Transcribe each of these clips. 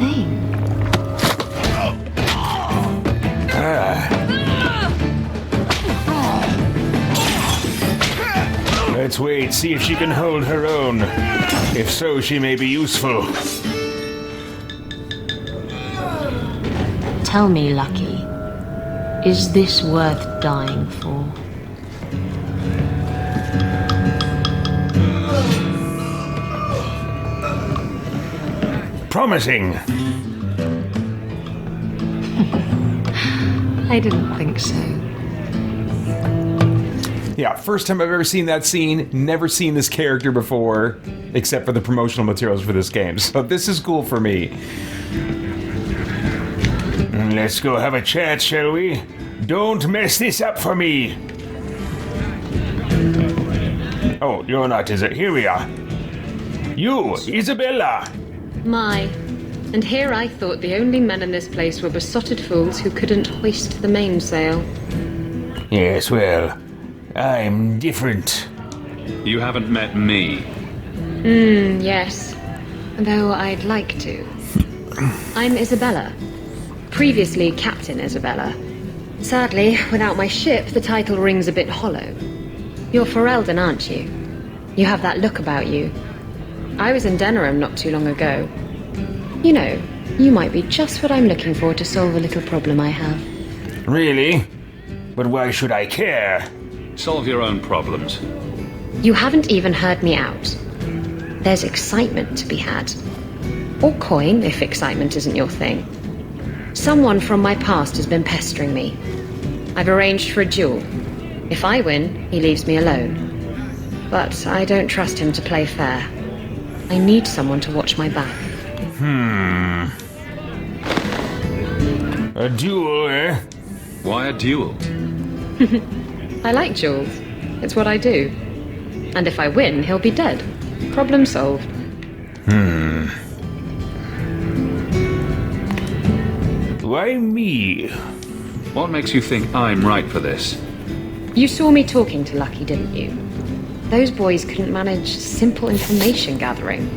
thing. Let's wait, see if she can hold her own. If so, she may be useful. Tell me, Lucky, is this worth dying for? Promising. I didn't think so. Yeah, first time I've ever seen that scene. Never seen this character before, except for the promotional materials for this game. So this is cool for me. Let's go have a chat, shall we? Don't mess this up for me. Oh, you're not, is it? Here we are. You, Isabela. And here I thought the only men in this place were besotted fools who couldn't hoist the mainsail. Yes, well, I'm different. You haven't met me. Yes. Though I'd like to. I'm Isabela. Previously Captain Isabela. Sadly, without my ship, the title rings a bit hollow. You're Ferelden, aren't you? You have that look about you. I was in Denerim not too long ago. You know, you might be just what I'm looking for to solve a little problem I have. Really? But why should I care? Solve your own problems. You haven't even heard me out. There's excitement to be had. Or coin, if excitement isn't your thing. Someone from my past has been pestering me. I've arranged for a duel. If I win, he leaves me alone. But I don't trust him to play fair. I need someone to watch my back. A duel, eh? Why a duel? I like duels. It's what I do. And if I win, he'll be dead. Problem solved. Why me? What makes you think I'm right for this? You saw me talking to Lucky, didn't you? Those boys couldn't manage simple information gathering.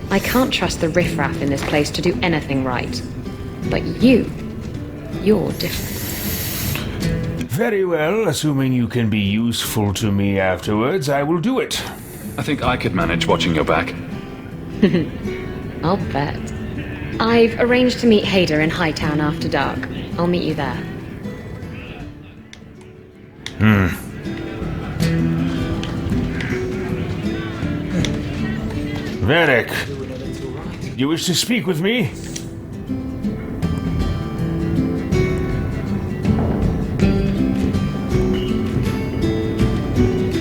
I can't trust the riffraff in this place to do anything right. But you're different. Very well, assuming you can be useful to me afterwards, I will do it. I think I could manage watching your back. I'll bet. I've arranged to meet Hader in Hightown after dark. I'll meet you there. Varric, you wish to speak with me?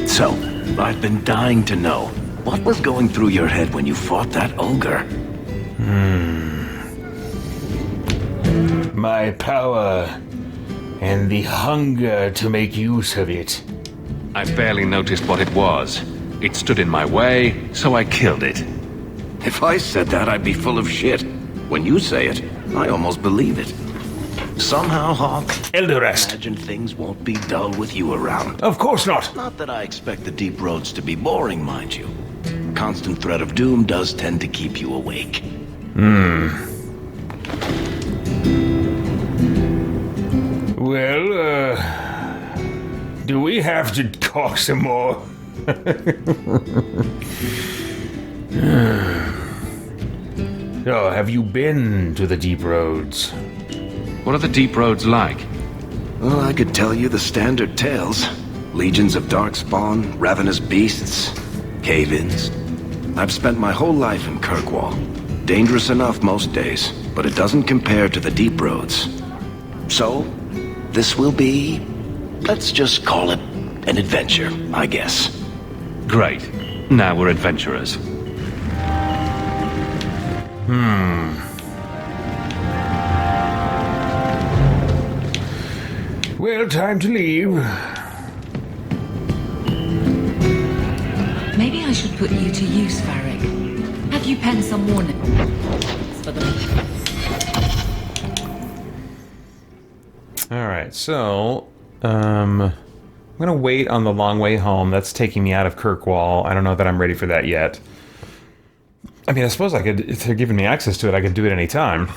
So, I've been dying to know, what was going through your head when you fought that ogre? My power and the hunger to make use of it. I barely noticed what it was. It stood in my way, so I killed it. If I said that, I'd be full of shit. When you say it, I almost believe it. Somehow, Hawk, Elderast. imagine things won't be dull with you around. Of course not. Not that I expect the deep roads to be boring, mind you. Constant threat of doom does tend to keep you awake. Well, do we have to talk some more? So, have you been to the deep roads? What are the deep roads like? Well, I could tell you the standard tales. Legions of darkspawn, ravenous beasts, cave-ins. I've spent my whole life in Kirkwall. Dangerous enough most days, but it doesn't compare to the deep roads. So, this will be... let's just call it an adventure, I guess. Great. Now we're adventurers. Well, time to leave. Maybe I should put you to use, Varric. Have you penned some warning for them? Alright, so... I'm gonna wait on the long way home. That's taking me out of Kirkwall. I don't know that I'm ready for that yet. I mean, I suppose I could, if they're giving me access to it, I could do it any time.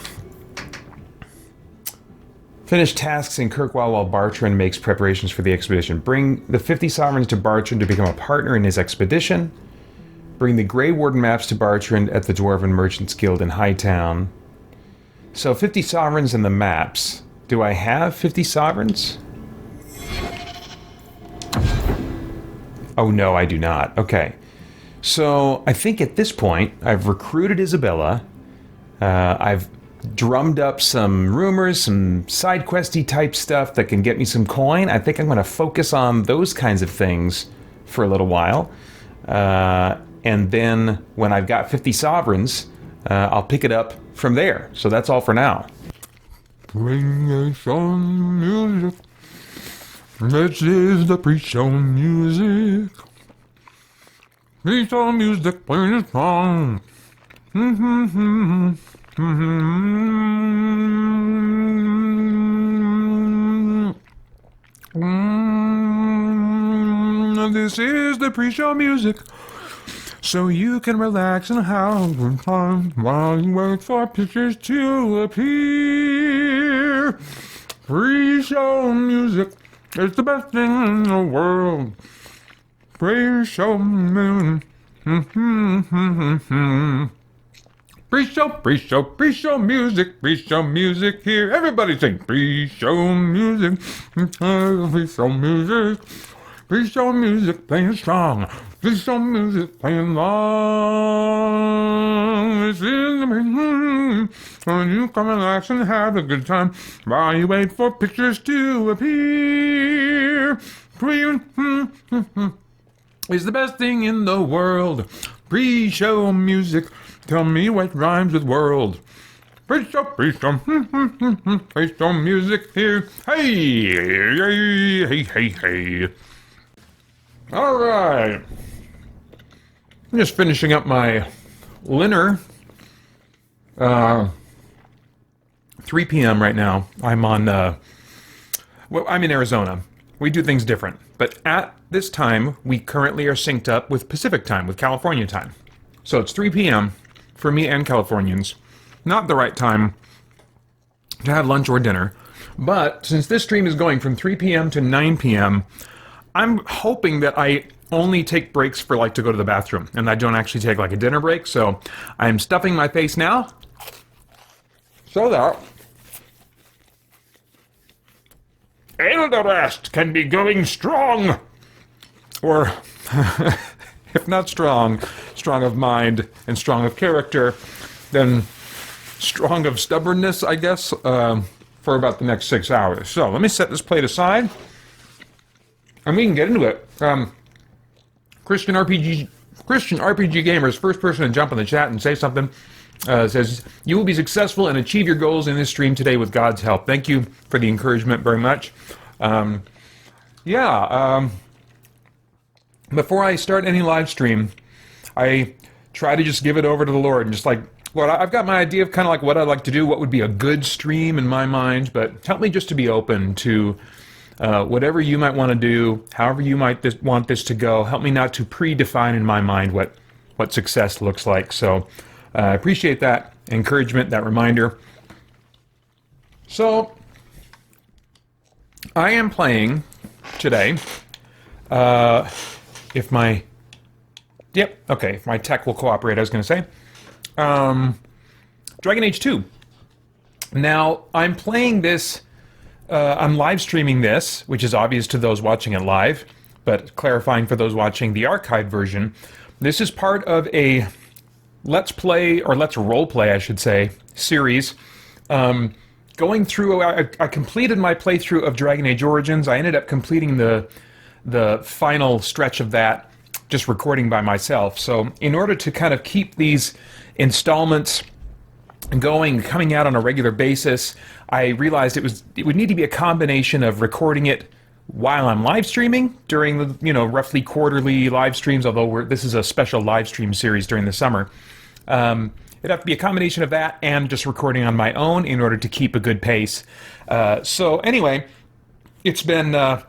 Finish tasks in Kirkwall while Bartrand makes preparations for the expedition. Bring the 50 sovereigns to Bartrand to become a partner in his expedition. Bring the Grey Warden maps to Bartrand at the Dwarven Merchants Guild in Hightown. So 50 sovereigns and the maps. Do I have 50 sovereigns? Oh no, I do not. Okay. So I think at this point, I've recruited Isabela. I've drummed up some rumors, some side questy type stuff that can get me some coin. I think I'm going to focus on those kinds of things for a little while. And then when I've got 50 sovereigns, I'll pick it up from there. So that's all for now. Bring us some music. This is the pre-show music. Pre-show music, play the song. This is the pre-show music, so you can relax and have good time while you wait for pictures to appear. Pre-show music is the best thing in the world. Pre-show music. Pre-show music here. Everybody sing pre-show music. Pre-show music. Pre-show music playing strong. Pre-show music playing long. This is the when you come relax and have a good time while you wait for pictures to appear. Is the best thing in the world. Pre-show music. Tell me what rhymes with world. Pre-show music here. Hey. All right. I'm just finishing up my dinner. 3 p.m. right now. I'm on, well, I'm in Arizona. We do things different. But at this time, we currently are synced up with Pacific time, with California time. So it's 3 p.m. for me and Californians. Not the right time to have lunch or dinner. But since this stream is going from 3 p.m. to 9 p.m., I'm hoping that I only take breaks for like to go to the bathroom and I don't actually take like a dinner break. So I'm stuffing my face now so that Elderast can be going strong. Or if not strong, strong of mind and strong of character, then strong of stubbornness, I guess, for about the next 6 hours. So let me set this plate aside and we can get into it. Christian RPG Gamers, first person to jump in the chat and say something, says, you will be successful and achieve your goals in this stream today with God's help. Thank you for the encouragement very much. Before I start any live stream, I try to just give it over to the Lord and just like, Lord, I've got my idea of kind of like what I'd like to do, what would be a good stream in my mind, but help me just to be open to whatever you might want to do, however you might want this to go. Help me not to predefine in my mind what success looks like. So I appreciate that encouragement, that reminder. So I am playing today, if my tech will cooperate, I was going to say, Dragon Age 2. Now, I'm playing this, I'm live streaming this, which is obvious to those watching it live, but clarifying for those watching the archived version, this is part of a Let's Play, or Let's Roleplay, I should say, series. Going through, I completed my playthrough of Dragon Age Origins. I ended up completing the final stretch of that, just recording by myself. So in order to kind of keep these installments coming out on a regular basis, I realized it would need to be a combination of recording it while I'm live streaming during the roughly quarterly live streams, although this is a special live stream series during the summer. It'd have to be a combination of that and just recording on my own in order to keep a good pace. So anyway, it's been I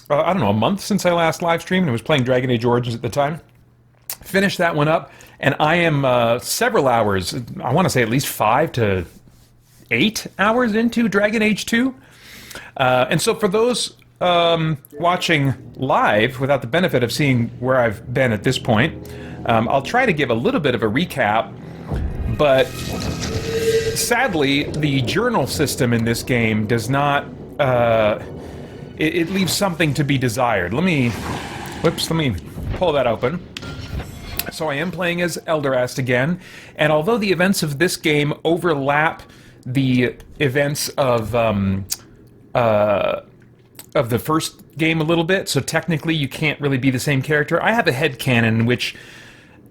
don't know, a month since I last live streamed and was playing Dragon Age Origins at the time. Finished that one up, and I am several hours, I want to say at least 5 to 8 hours into Dragon Age 2. And so for those watching live without the benefit of seeing where I've been at this point, I'll try to give a little bit of a recap, but sadly the journal system in this game does not, it leaves something to be desired. Let me pull that open. So I am playing as Elderast again, and although the events of this game overlap the events of the first game a little bit, so technically you can't really be the same character, I have a headcanon in which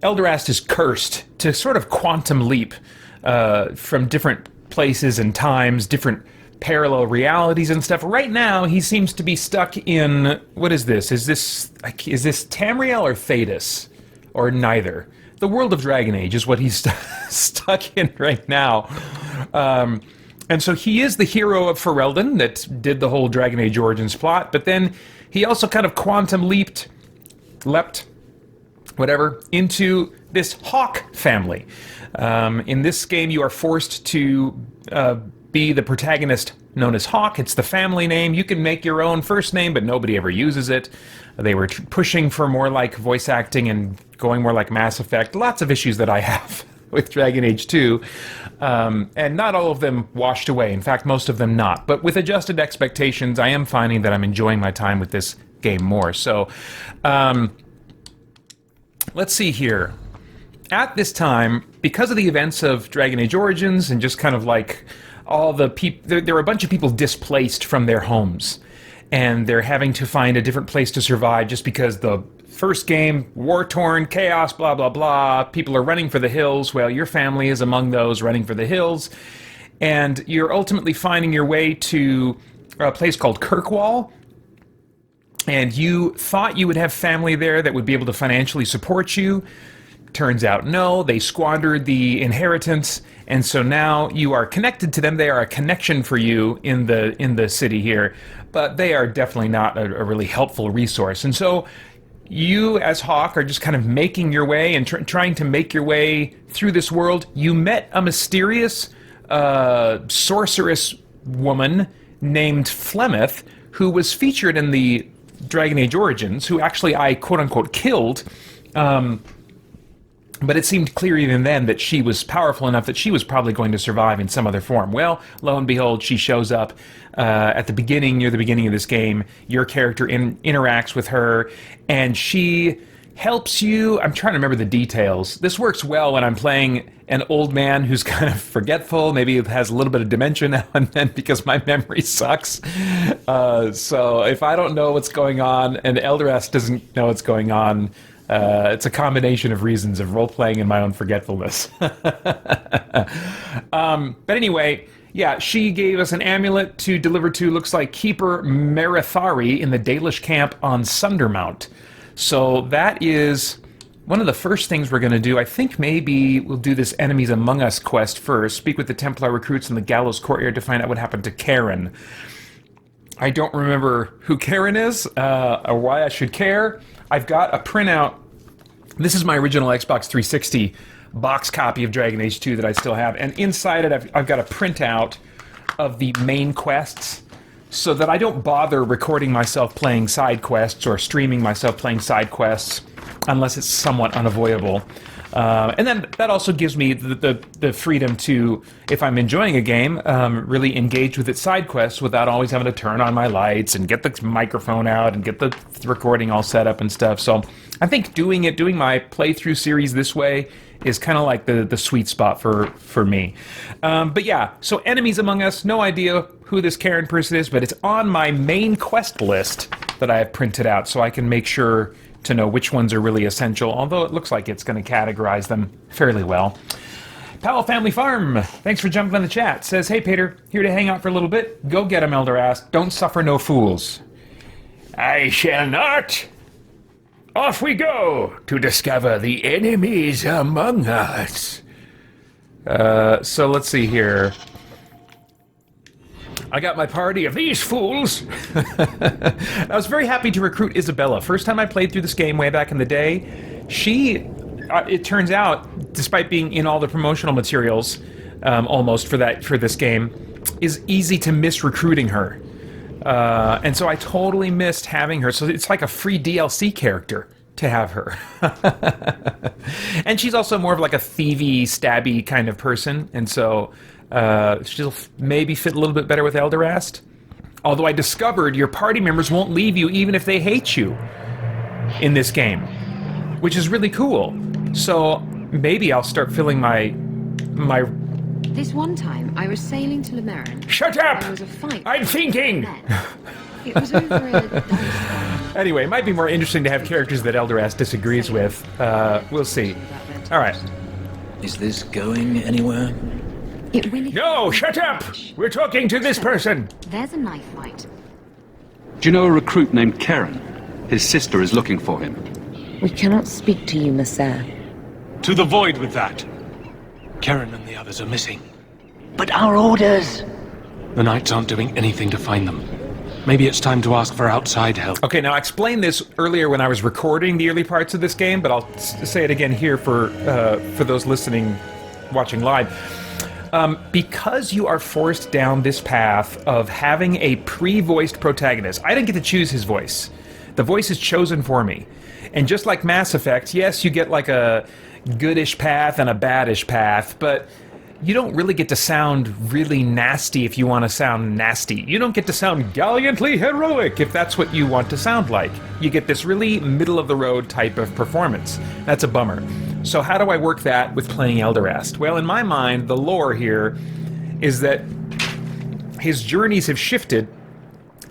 Elderast is cursed to sort of quantum leap from different places and times, different parallel realities and stuff. Right now, he seems to be stuck in... What is this? Is this Tamriel or Thedas? Or neither? The world of Dragon Age is what he's stuck in right now. And so he is the hero of Ferelden that did the whole Dragon Age Origins plot, but then he also kind of quantum leapt, into this Hawk family. In this game, you are forced to be the protagonist known as Hawk. It's the family name. You can make your own first name, but nobody ever uses it. They were pushing for more like voice acting and going more like Mass Effect. Lots of issues that I have with Dragon Age 2. And not all of them washed away. In fact, most of them not. But with adjusted expectations, I am finding that I'm enjoying my time with this game more. So, let's see here. At this time, because of the events of Dragon Age Origins and just kind of like all the people, there were a bunch of people displaced from their homes, and they're having to find a different place to survive just because the first game, war-torn, chaos, blah, blah, blah, people are running for the hills. Well, your family is among those running for the hills, and you're ultimately finding your way to a place called Kirkwall, and you thought you would have family there that would be able to financially support you. Turns out no, they squandered the inheritance, and so now you are connected to them. They are a connection for you in the city here, but they are definitely not a really helpful resource. And so you, as Hawk, are just kind of making your way and trying to make your way through this world. You met a mysterious sorceress woman named Flemeth, who was featured in the Dragon Age Origins, who actually I quote-unquote killed. But it seemed clear even then that she was powerful enough that she was probably going to survive in some other form. Well, lo and behold, she shows up at the beginning, near the beginning of this game. Your character interacts with her, and she helps you. I'm trying to remember the details. This works well when I'm playing an old man who's kind of forgetful, maybe has a little bit of dementia now and then because my memory sucks. So if I don't know what's going on and Elderast doesn't know what's going on, it's a combination of reasons of role-playing and my own forgetfulness. But anyway, yeah, she gave us an amulet to deliver to, looks like, Keeper Merithari in the Dalish camp on Sundermount. So that is one of the first things we're going to do. I think maybe we'll do this Enemies Among Us quest first. Speak with the Templar recruits in the Gallows Courtyard to find out what happened to Karen. I don't remember who Karen is, or why I should care. I've got a printout. This is my original Xbox 360 box copy of Dragon Age 2 that I still have, and inside it I've got a printout of the main quests so that I don't bother recording myself playing side quests or streaming myself playing side quests unless it's somewhat unavoidable. And then that also gives me the freedom to, if I'm enjoying a game, really engage with its side quests without always having to turn on my lights and get the microphone out and get the recording all set up and stuff. So I think doing my playthrough series this way is kind of like the sweet spot for me. But yeah, so Enemies Among Us, no idea who this Karen person is, but it's on my main quest list that I have printed out so I can make sure to know which ones are really essential, although it looks like it's going to categorize them fairly well. Powell Family Farm, thanks for jumping on the chat. Says, hey Peter, here to hang out for a little bit. Go get 'em, Elderast. Don't suffer no fools. I shall not. Off we go to discover the enemies among us. So let's see here. I got my party of these fools. I was very happy to recruit Isabela. First time I played through this game way back in the day, she it turns out, despite being in all the promotional materials, almost for this game, is easy to miss recruiting her. And so I totally missed having her. So it's like a free DLC character to have her. And she's also more of like a thievy, stabby kind of person. And so she'll maybe fit a little bit better with Elderast. Although I discovered your party members won't leave you even if they hate you in this game, which is really cool. So maybe I'll start filling my... This one time, I was sailing to Merrill. Shut up! There was a fight. I'm thinking! It was over a dice. Anyway, it might be more interesting to have characters that Elderast disagrees with. We'll see. All right. Is this going anywhere? It really No, shut up! We're talking to this person! There's a knife fight. Do you know a recruit named Karen? His sister is looking for him. We cannot speak to you, Messer. To the void with that. Karen and the others are missing. But our orders! The Knights aren't doing anything to find them. Maybe it's time to ask for outside help. Okay, now I explained this earlier when I was recording the early parts of this game, but I'll say it again here for those listening, watching live. Because you are forced down this path of having a pre-voiced protagonist, I didn't get to choose his voice. The voice is chosen for me. And just like Mass Effect, yes, you get like a goodish path and a baddish path, but you don't really get to sound really nasty if you want to sound nasty. You don't get to sound gallantly heroic if that's what you want to sound like. You get this really middle-of-the-road type of performance. That's a bummer. So how do I work that with playing Elderast? Well, in my mind, the lore here is that his journeys have shifted.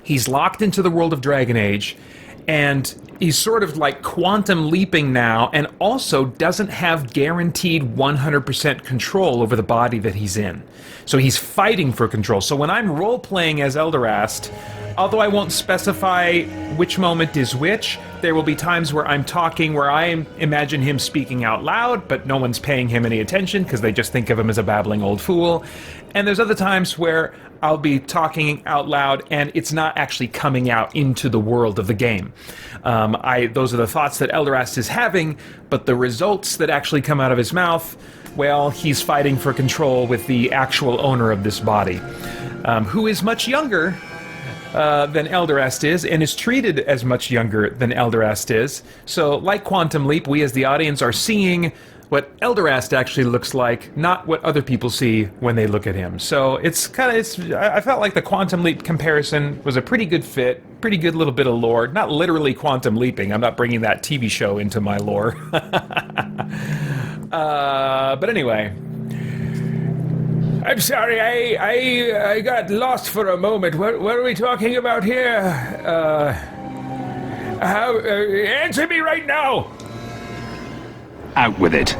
He's locked into the world of Dragon Age, and he's sort of like quantum leaping now, and also doesn't have guaranteed 100% control over the body that he's in. So he's fighting for control. So when I'm role-playing as Elderast, although I won't specify which moment is which, there will be times where I'm talking where I imagine him speaking out loud, but no one's paying him any attention because they just think of him as a babbling old fool. And there's other times where I'll be talking out loud and it's not actually coming out into the world of the game. Those are the thoughts that Elderast is having, but the results that actually come out of his mouth, well, he's fighting for control with the actual owner of this body, who is much younger than Elderast is, and is treated as much younger than Elderast is. So, like Quantum Leap, we as the audience are seeing what Elderast actually looks like, not what other people see when they look at him. So it's I felt like the Quantum Leap comparison was a pretty good fit, pretty good little bit of lore. Not literally Quantum Leaping, I'm not bringing that TV show into my lore. But anyway. I'm sorry, I got lost for a moment. What are we talking about here? Answer me right now! Out with it.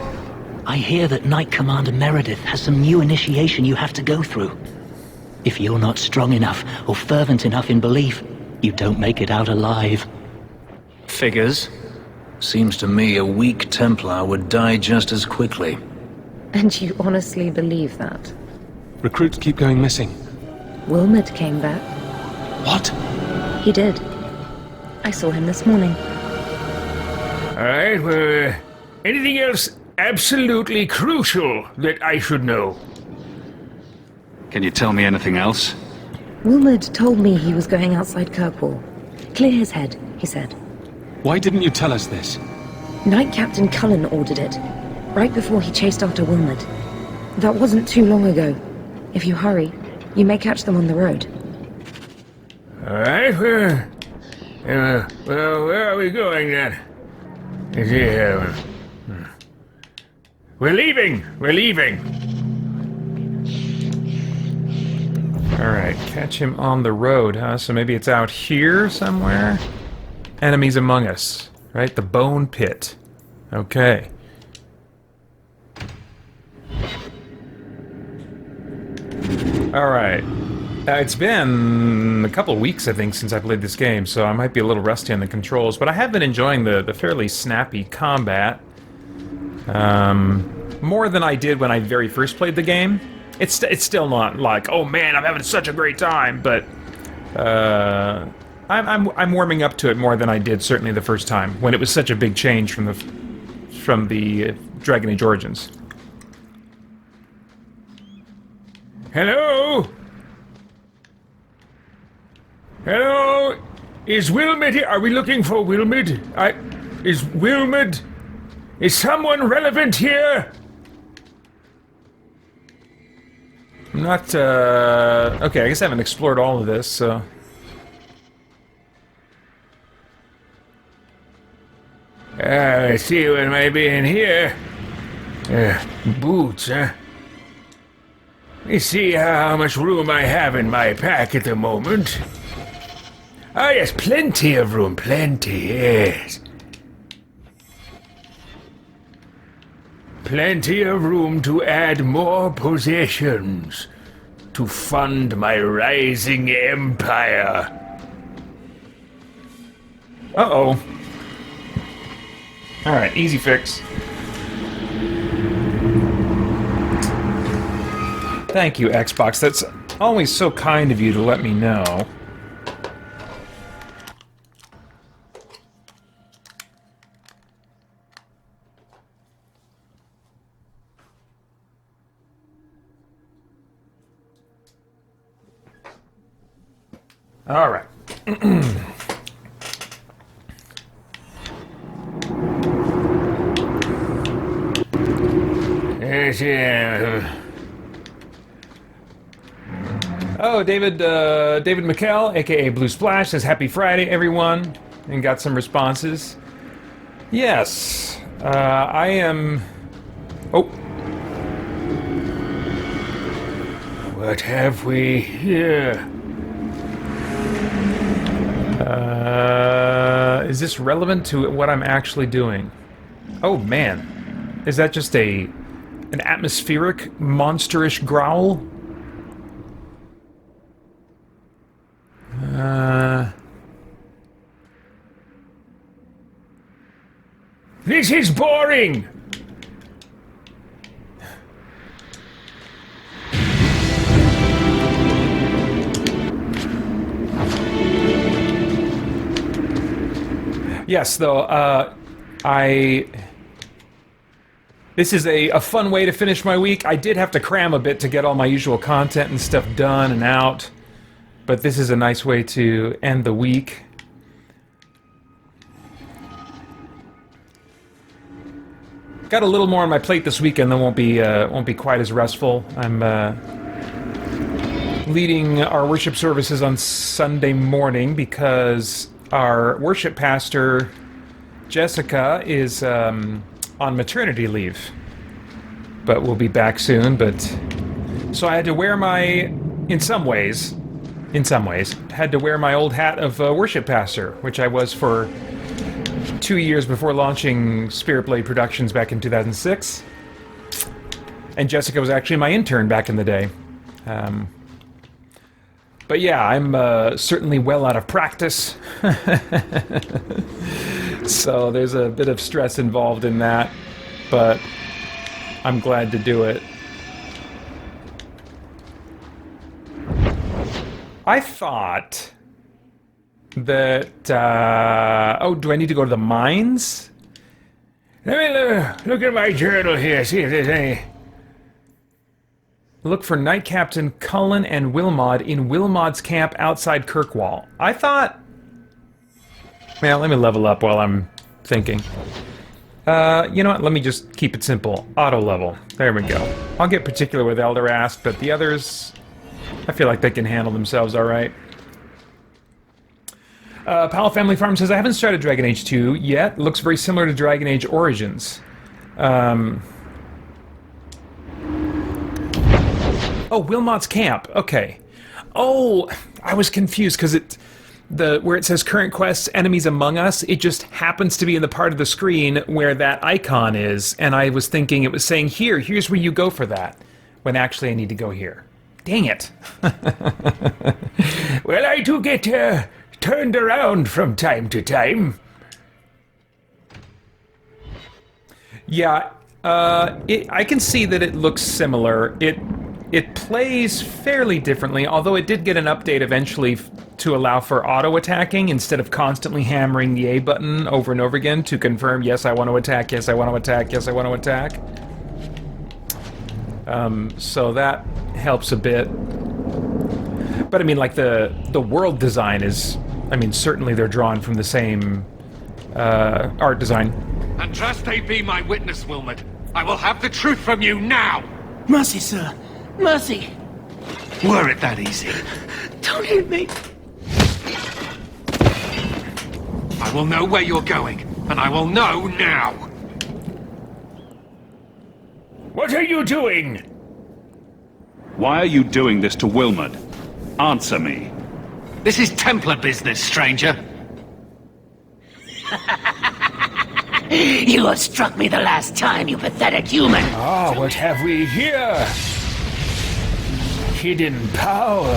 I hear that Knight Commander Meredith has some new initiation you have to go through. If you're not strong enough or fervent enough in belief, you don't make it out alive. Figures. Seems to me a weak Templar would die just as quickly. And you honestly believe that? Recruits keep going missing. Wilmot came back. What? He did. I saw him this morning. Alright, well, anything else absolutely crucial that I should know? Can you tell me anything else? Wilmot told me he was going outside Kirkwall. Clear his head, he said. Why didn't you tell us this? Knight Captain Cullen ordered it, right before he chased after Wilmot. That wasn't too long ago. If you hurry, you may catch them on the road. Alright, well, where are we going then? We're leaving! Alright, catch him on the road, huh? So maybe it's out here somewhere? Enemies among us, right? The Bone Pit. Okay. Alright. It's been a couple of weeks, I think, since I played this game, so I might be a little rusty on the controls, but I have been enjoying the fairly snappy combat. More than I did when I very first played the game. It's still not like, oh man, I'm having such a great time, but I'm warming up to it more than I did certainly the first time, when it was such a big change from the Dragon Age Origins. Hello? Hello? Is Wilmot here? Are we looking for Wilmot? Is Wilmot? Is someone relevant here? I'm not, okay, I guess I haven't explored all of this, so... I see what might be in here. Boots, huh? Let me see how much room I have in my pack at the moment. Ah, yes, plenty of room, plenty, yes. Plenty of room to add more possessions to fund my rising empire. Uh-oh. Alright, easy fix. Thank you, Xbox. That's always so kind of you to let me know. All right. Yes, yeah. Oh, David McKell, aka Blue Splash, says Happy Friday, everyone, and got some responses. Yes, I am... Oh. What have we here? Is this relevant to what I'm actually doing? Oh, man. Is that just an atmospheric, monsterish growl? This is boring! Yes, though, this is a fun way to finish my week. I did have to cram a bit to get all my usual content and stuff done and out, but this is a nice way to end the week. Got a little more on my plate this weekend that won't be quite as restful. I'm leading our worship services on Sunday morning because our worship pastor, Jessica, is on maternity leave, but we'll be back soon. But so I had to wear my, in some ways, had to wear my old hat of worship pastor, which I was for 2 years before launching Spirit Blade Productions back in 2006. And Jessica was actually my intern back in the day. But yeah, I'm certainly well out of practice. So there's a bit of stress involved in that, but I'm glad to do it. I thought that, oh, do I need to go to the mines? Let me look at my journal here, see if there's any... Look for Knight Captain Cullen and Wilmot in Wilmot's camp outside Kirkwall. I thought... Well, let me level up while I'm thinking. You know what? Let me just keep it simple. Auto level. There we go. I'll get particular with Elderast, but the others... I feel like they can handle themselves all right. Pal Family Farm says, I haven't started Dragon Age 2 yet. Looks very similar to Dragon Age Origins. Oh, Wilmot's camp. Okay. Oh, I was confused because where it says current quests, enemies among us, it just happens to be in the part of the screen where that icon is, and I was thinking it was saying here's where you go for that, when actually I need to go here. Dang it. Well, I do get turned around from time to time. Yeah, I can see that it looks similar. it plays fairly differently, although it did get an update eventually to allow for auto-attacking instead of constantly hammering the A button over and over again to confirm, yes, I want to attack, yes, I want to attack, yes, I want to attack. So that helps a bit. But I mean, like, the world design is... I mean, certainly they're drawn from the same art design. And trust they be my witness, Wilmot. I will have the truth from you now! Mercy, sir. Mercy. Were it that easy? Don't hit me. I will know where you're going, and I will know now! What are you doing? Why are you doing this to Wilmot? Answer me. This is Templar business, stranger. You have struck me the last time, you pathetic human. Ah, what have we here? Hidden power.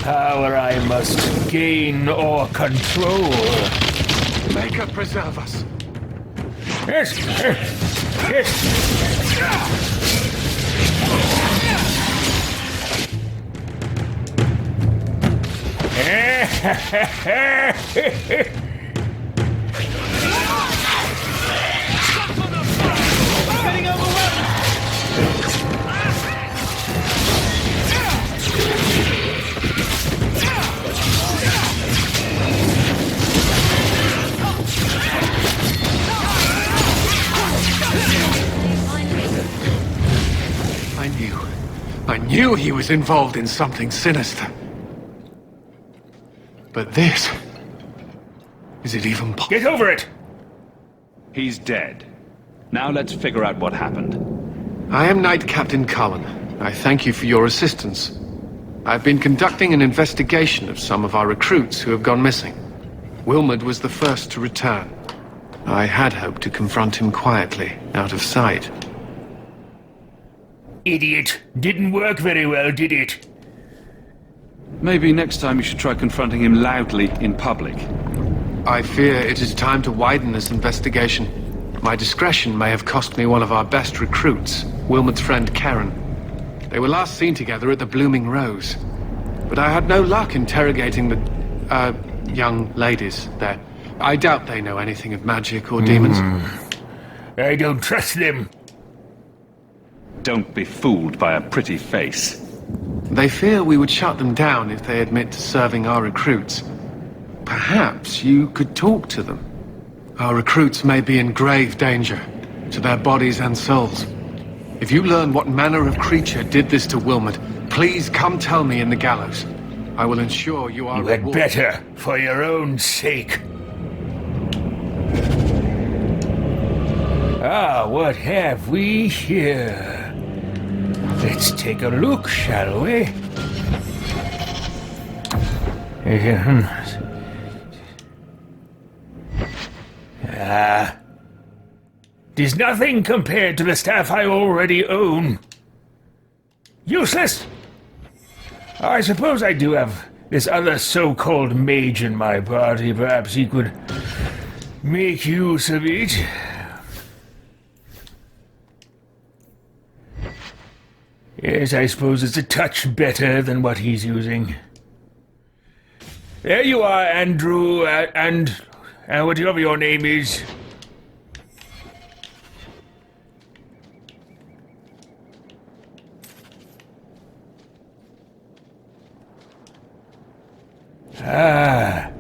Power I must gain or control. Maker preserve us. Yes, yes. I knew he was involved in something sinister. But this... Is it even possible? Get over it! He's dead. Now let's figure out what happened. I am Knight Captain Cullen. I thank you for your assistance. I've been conducting an investigation of some of our recruits who have gone missing. Wilmot was the first to return. I had hoped to confront him quietly, out of sight. Idiot. Didn't work very well, did it? Maybe next time you should try confronting him loudly in public. I fear it is time to widen this investigation. My discretion may have cost me one of our best recruits, Wilmot's friend Karen. They were last seen together at the Blooming Rose. But I had no luck interrogating the, young ladies there. I doubt they know anything of magic or demons. I don't trust them. Don't be fooled by a pretty face. They fear we would shut them down if they admit to serving our recruits. Perhaps you could talk to them. Our recruits may be in grave danger, to their bodies and souls. If you learn what manner of creature did this to Wilmot, please come tell me in the gallows. I will ensure you are You had rewarded. better, for your own sake. Ah, what have we here? Let's take a look, shall we? Ah. Tis nothing compared to the staff I already own. Useless! I suppose I do have this other so-called mage in my party. Perhaps he could make use of it. Yes, I suppose it's a touch better than what he's using. There you are, Andrew, and whatever your name is. Ah,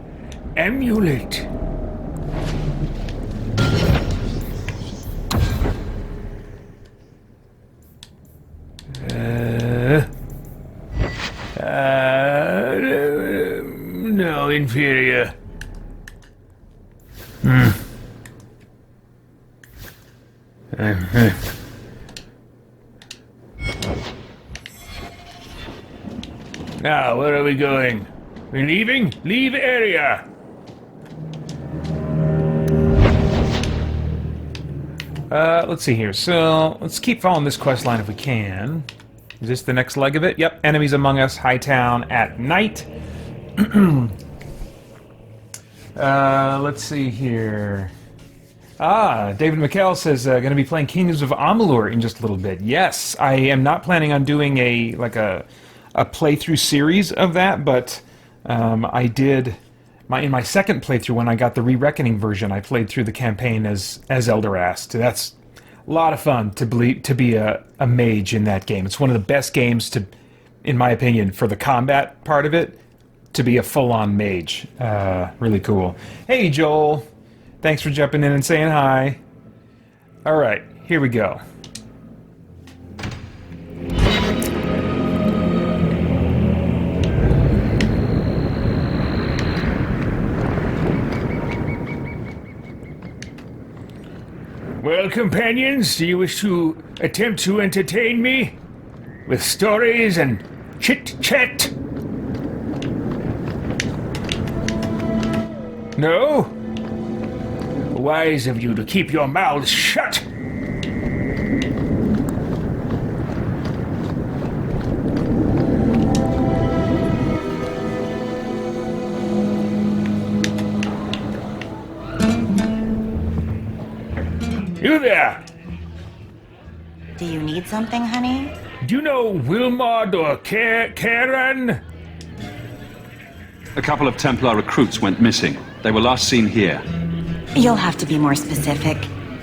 Amulet. No, inferior. Now, where are we going? We're leaving? Leave area! Let's see here. So, let's keep following this quest line if we can. Is this the next leg of it? Yep. Enemies among us, Hightown at night. Let's see here. David McKell says going to be playing Kingdoms of Amalur in just a little bit. Yes, I am not planning on doing a playthrough series of that, but I did in my second playthrough when I got the Re-Reckoning version. I played through the campaign as Elderast. That's a lot of fun to be a mage in that game. It's one of the best games to, in my opinion, for the combat part of it, to be a full-on mage. Really cool. Hey, Joel. Thanks for jumping in and saying hi. All right, here we go. Well, companions, do you wish to attempt to entertain me with stories and chit-chat? No? Wise of you to keep your mouths shut. You there! Do you need something, honey? Do you know Wilmod or Karen? A couple of Templar recruits went missing. They were last seen here. You'll have to be more specific.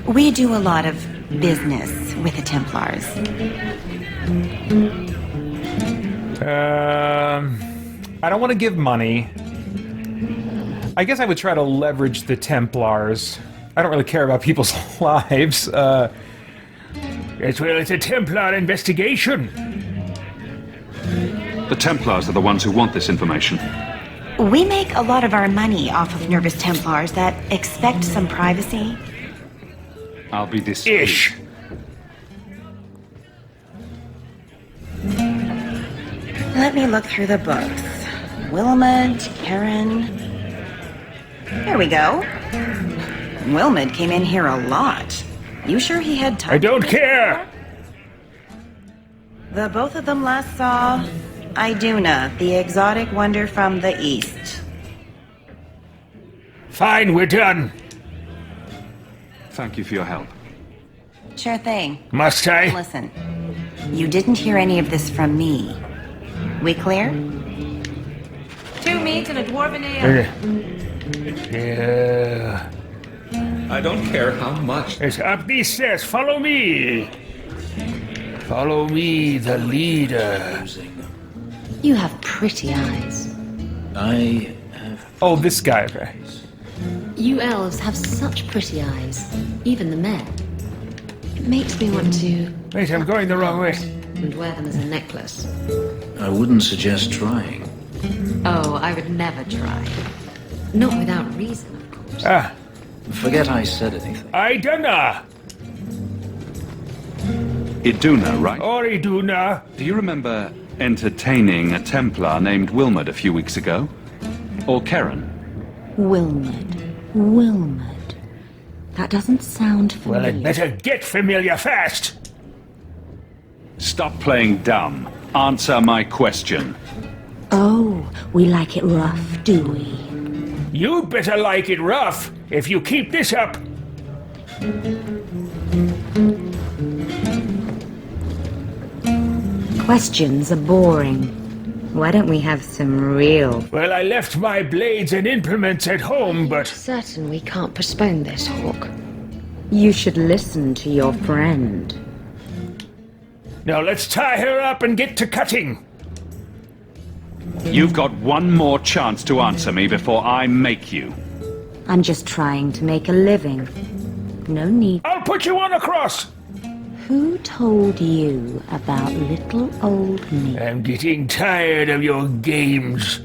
We do a lot of business with the Templars. I don't want to give money. I guess I would try to leverage the Templars. I don't really care about people's lives. Yes, well, it's a Templar investigation. The Templars are the ones who want this information. We make a lot of our money off of nervous Templars that expect some privacy. I'll be this ish. Let me look through the books. Wilmot, Karen. There we go. Wilmot came in here a lot. You sure he had time? I don't care! The both of them last saw Iduna, the exotic wonder from the east. Fine, we're done. Thank you for your help. Sure thing. Must I? Listen, you didn't hear any of this from me. We clear? 2 meat and a dwarven ale. Yeah. I don't care how much. It's up these stairs. Follow me. Follow me, the leader. You have pretty eyes. I have... Oh, this guy. Okay. You elves have such pretty eyes. Even the men. It makes me want to... Wait, I'm going the wrong way. And wear them as a necklace. I wouldn't suggest trying. Oh, I would never try. Not without reason, of course. Ah. Forget I said anything. Iduna! Iduna, right? Or Iduna. Do you remember entertaining a Templar named Wilmot a few weeks ago? Or Karen? Wilmot. That doesn't sound familiar. Well, I'd better get familiar fast. Stop playing dumb. Answer my question. Oh, we like it rough, do we? You better like it rough if you keep this up. Questions are boring. Why don't we have some real... Well, I left my blades and implements at home, but... Certain we can't postpone this, Hawk. You should listen to your friend. Now let's tie her up and get to cutting. You've got one more chance to answer me before I make you. I'm just trying to make a living. No need... I'll put you on a cross! Who told you about little old me? I'm getting tired of your games.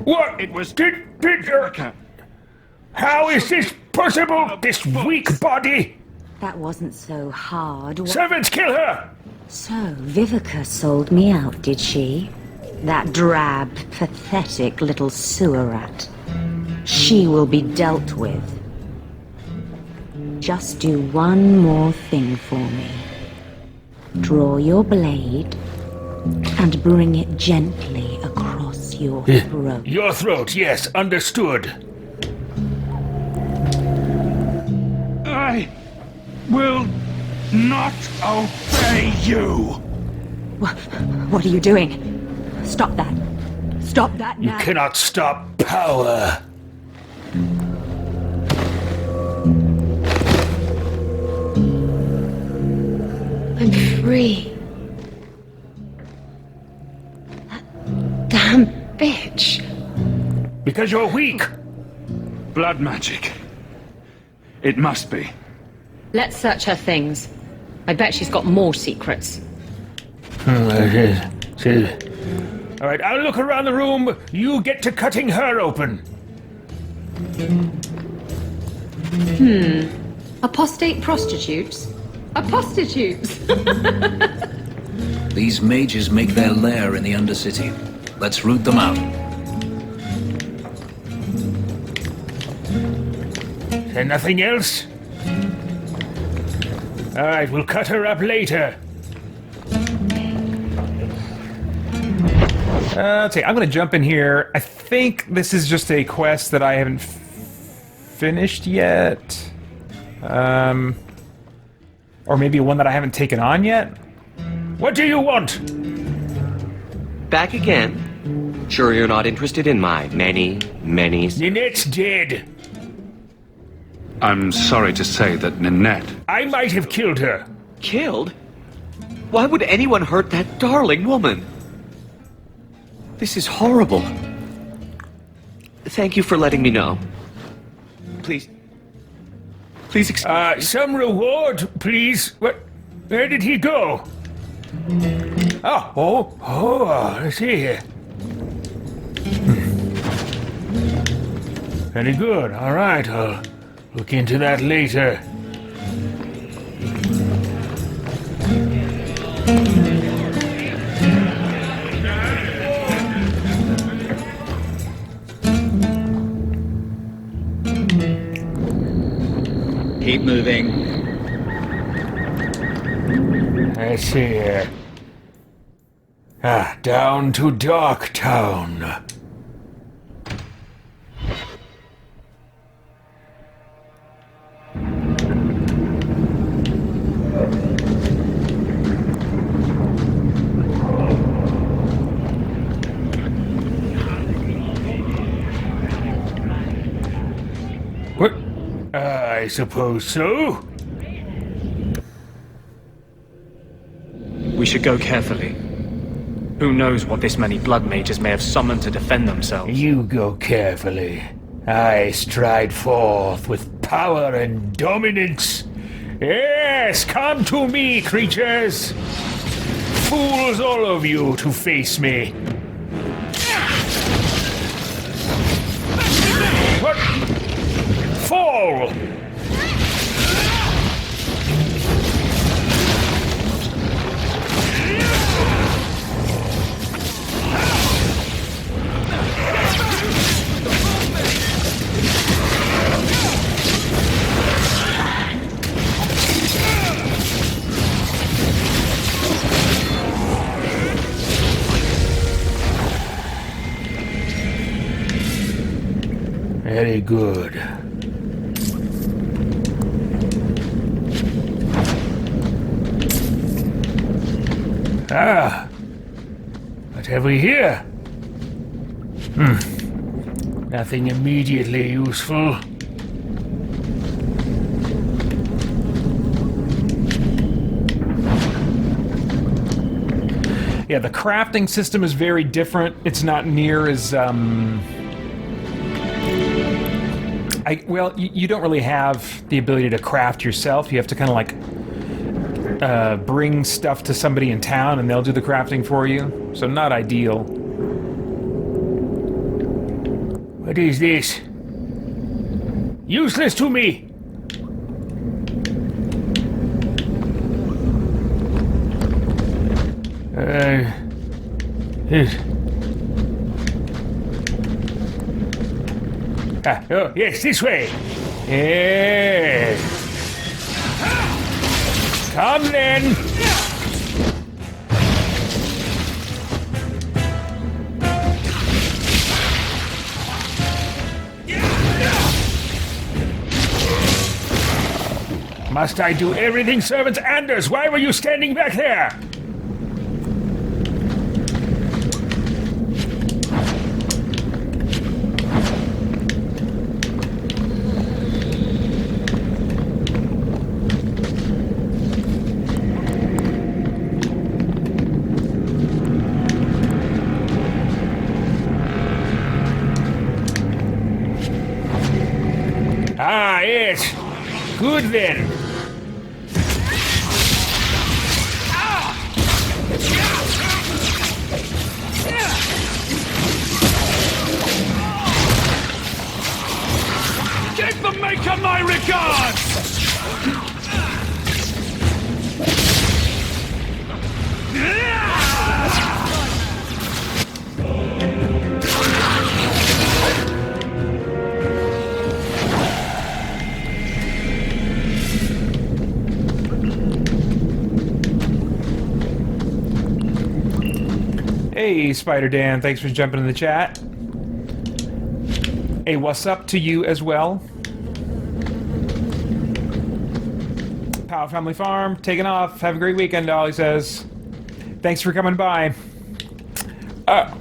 What? It was... Did How is this possible? This weak body? That wasn't so hard. Servants, kill her! So, Vivica sold me out, did she? That drab, pathetic little sewer rat. She will be dealt with. Just do one more thing for me. Draw your blade and bring it gently across slit your throat. Your throat, yes, understood. I will not obey you. What are you doing? Stop that. Stop that You now. cannot stop power. I'm free. That damn bitch. Because you're weak. Blood magic. It must be. Let's search her things. I bet she's got more secrets. All right, I'll look around the room. You get to cutting her open. Apostate prostitutes? Apostitutes! These mages make their lair in the Undercity. Let's root them out. Is there nothing else? All right, we'll cut her up later. Okay, I'm going to jump in here. I think this is just a quest that I haven't finished yet. Or maybe one that I haven't taken on yet. What do you want? Back again? Sure you're not interested in my many... Ninette's dead. I'm sorry to say that Ninette... I might have killed her. Killed? Why would anyone hurt that darling woman? This is horrible. Thank you for letting me know. Please... Some reward, please. What? Where did he go? Let's see here. Very good. All right, I'll look into that later. Keep moving. Let's see here. Down to Darktown. What? I suppose so. We should go carefully. Who knows what this many blood mages may have summoned to defend themselves? You go carefully. I stride forth with power and dominance. Yes, come to me, creatures. Fools all of you to face me. What? Fall! Very good. What have we here? Nothing immediately useful. Yeah, the crafting system is very different. It's not near as, you don't really have the ability to craft yourself. You have to kind of like bring stuff to somebody in town and they'll do the crafting for you. So not ideal. What is this? Useless to me! Oh, yes, this way. Yes. Come then. Must I do everything, servants? Anders, why were you standing back there? Ah, yes. Good then. Give the Maker my regards! Hey, Spider Dan, thanks for jumping in the chat. Hey, what's up to you as well? Pow Family Farm, taking off. Have a great weekend, Dolly says. Thanks for coming by.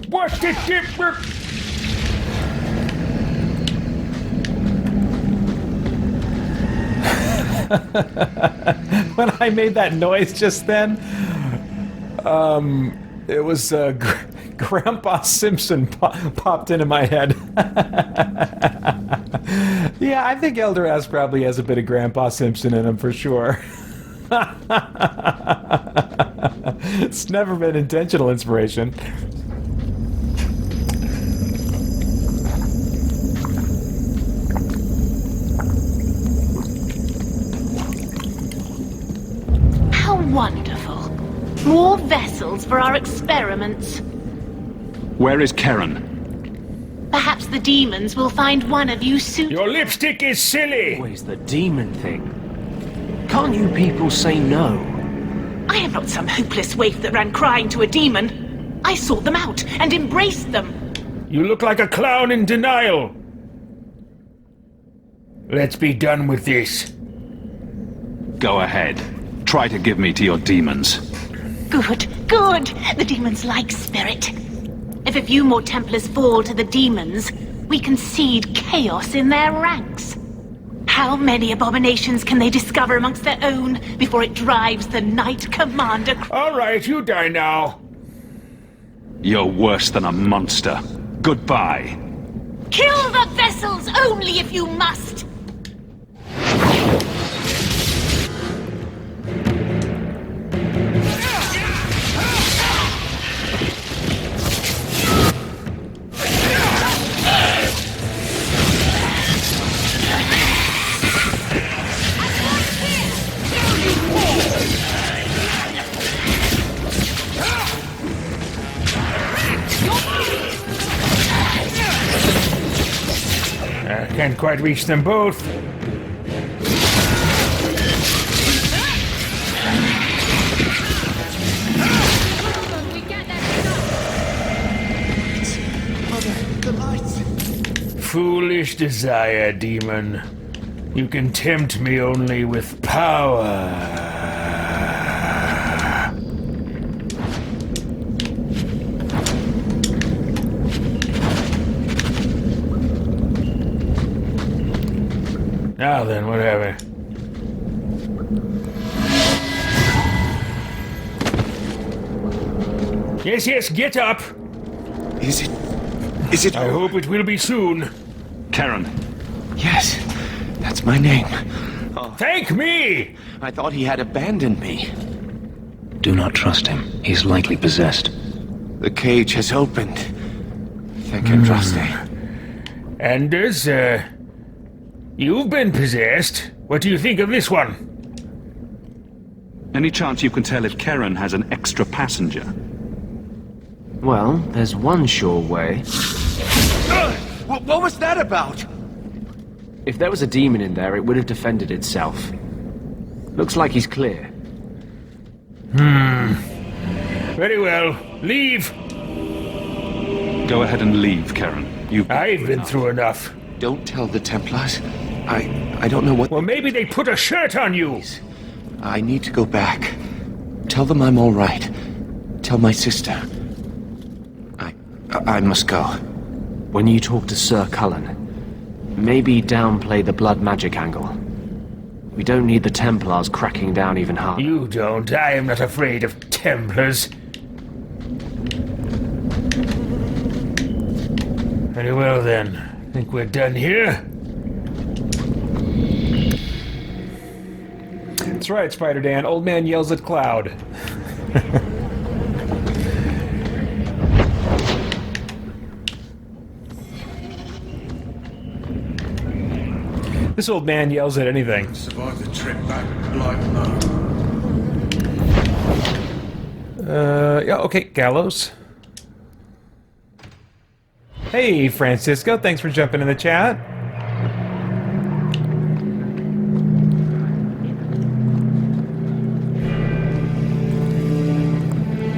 What's the difference? When I made that noise just then, it was Grandpa Simpson popped into my head. Yeah, I think Elderast probably has a bit of Grandpa Simpson in him for sure. It's never been intentional inspiration. How wonderful. More vessels for our experiments. Where is Karen? Perhaps the demons will find one of you soon. Your lipstick is silly! Always the demon thing. Can't you people say no? I am not some hopeless waif that ran crying to a demon. I sought them out and embraced them. You look like a clown in denial. Let's be done with this. Go ahead. Try to give me to your demons. Good, good. The demons like spirit. If a few more Templars fall to the demons, we can seed chaos in their ranks. How many abominations can they discover amongst their own before it drives the Knight Commander? All right, you die now. You're worse than a monster. Goodbye. Kill the vessels only if you must. I can't quite reach them both. Foolish desire, demon. You can tempt me only with power. Now then, whatever. Yes, yes, get up! Is it... I hope it will be soon. Karen. Yes, that's my name. Oh. Thank me! I thought he had abandoned me. Do not trust him. He's likely possessed. The cage has opened. Thank Andraste. Anders, you've been possessed. What do you think of this one? Any chance you can tell if Karen has an extra passenger? Well, there's one sure way. What was that about? If there was a demon in there, it would have defended itself. Looks like he's clear. Very well. Leave. Go ahead and leave, Karen. I've been through enough. Don't tell the Templars. I I don't know what... Well, maybe they put a shirt on you! I need to go back. Tell them I'm all right. Tell my sister. I must go. When you talk to Sir Cullen, maybe downplay the blood magic angle. We don't need the Templars cracking down even harder. You don't. I am not afraid of Templars. Very well then. Think we're done here? That's right, Spider Dan. Old man yells at cloud. This old man yells at anything. Survived the trip back, blind Yeah, okay, Gallows. Hey, Francisco, thanks for jumping in the chat.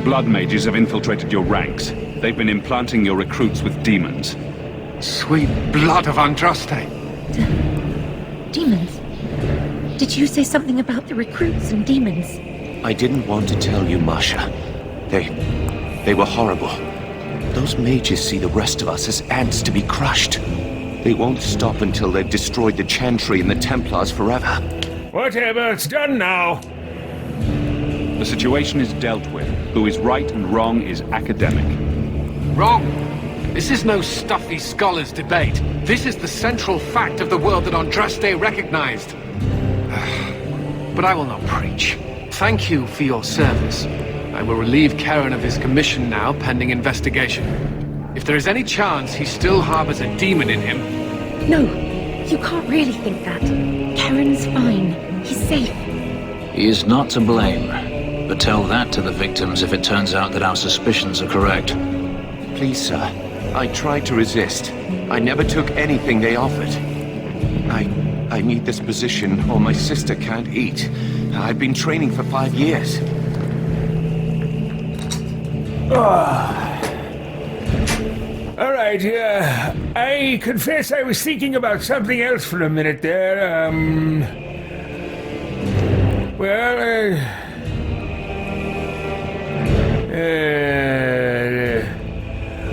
Blood mages have infiltrated your ranks. They've been implanting your recruits with demons. Sweet blood of Andraste. Demons? Did you say something about the recruits and demons? I didn't want to tell you, Masha. They were horrible. Those mages see the rest of us as ants to be crushed. They won't stop until they've destroyed the Chantry and the Templars forever. Whatever, it's done now. The situation is dealt with. Who is right and wrong is academic. Wrong! This is no stuffy scholars' debate. This is the central fact of the world that Andraste recognized. But I will not preach. Thank you for your service. I will relieve Karen of his commission now, pending investigation. If there is any chance he still harbors a demon in him... No, you can't really think that. Karen's fine. He's safe. He is not to blame. But tell that to the victims if it turns out that our suspicions are correct. Please, sir. I tried to resist. I never took anything they offered. I need this position or my sister can't eat. I've been training for 5 years. Alright, I confess I was thinking about something else for a minute there.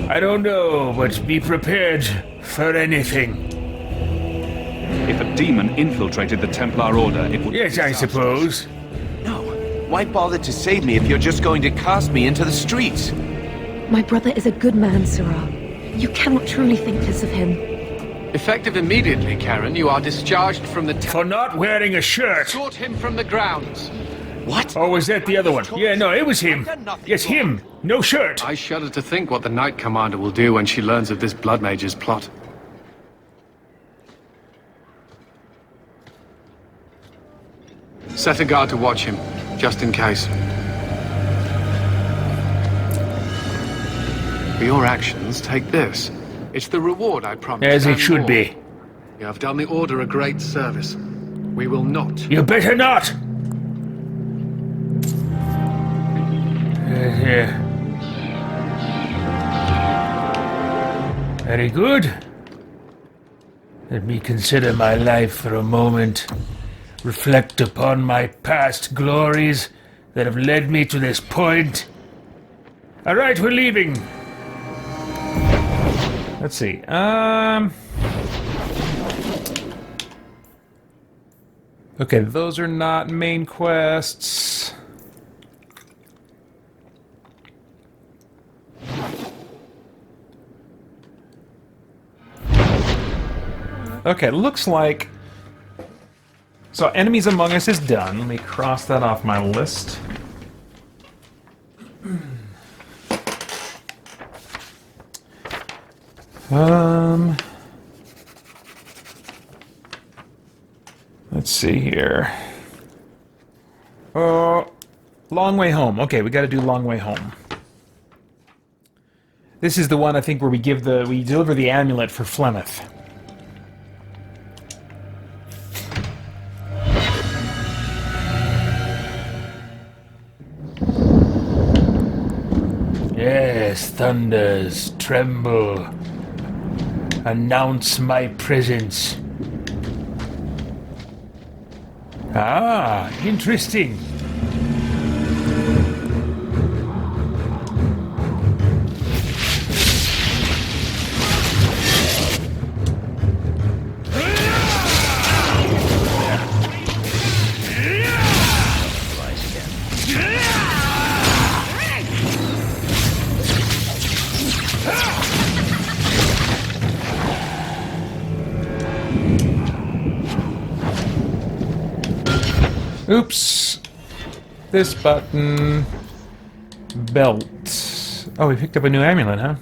I don't know, but be prepared for anything. If a demon infiltrated the Templar Order, it would... Yes, I suppose. No. Why bother to save me if you're just going to cast me into the streets? My brother is a good man, Sirrah. You cannot truly think this of him. Effective immediately, Karen, you are discharged from the... For not wearing a shirt! Sort him from the grounds. What? Or was that the other one? Yeah, no, it was him. Yes, him. No shirt. I shudder to think what the Knight Commander will do when she learns of this Blood Mage's plot. Set a guard to watch him, just in case. For your actions, take this. It's the reward I promised. As it should be. You have done the Order a great service. We will not. You better not! Here. Very good. Let me consider my life for a moment. Reflect upon my past glories that have led me to this point. All right, we're leaving. Let's see. Okay, those are not main quests. Okay, looks like... So, Enemies Among Us is done. Let me cross that off my list. Let's see here. Long Way Home. Okay, we gotta do Long Way Home. This is the one, I think, where we deliver the amulet for Flemeth. Yes, thunders, tremble. Announce my presence. Ah, interesting. Oops. This button. Belt. Oh, we picked up a new amulet, huh?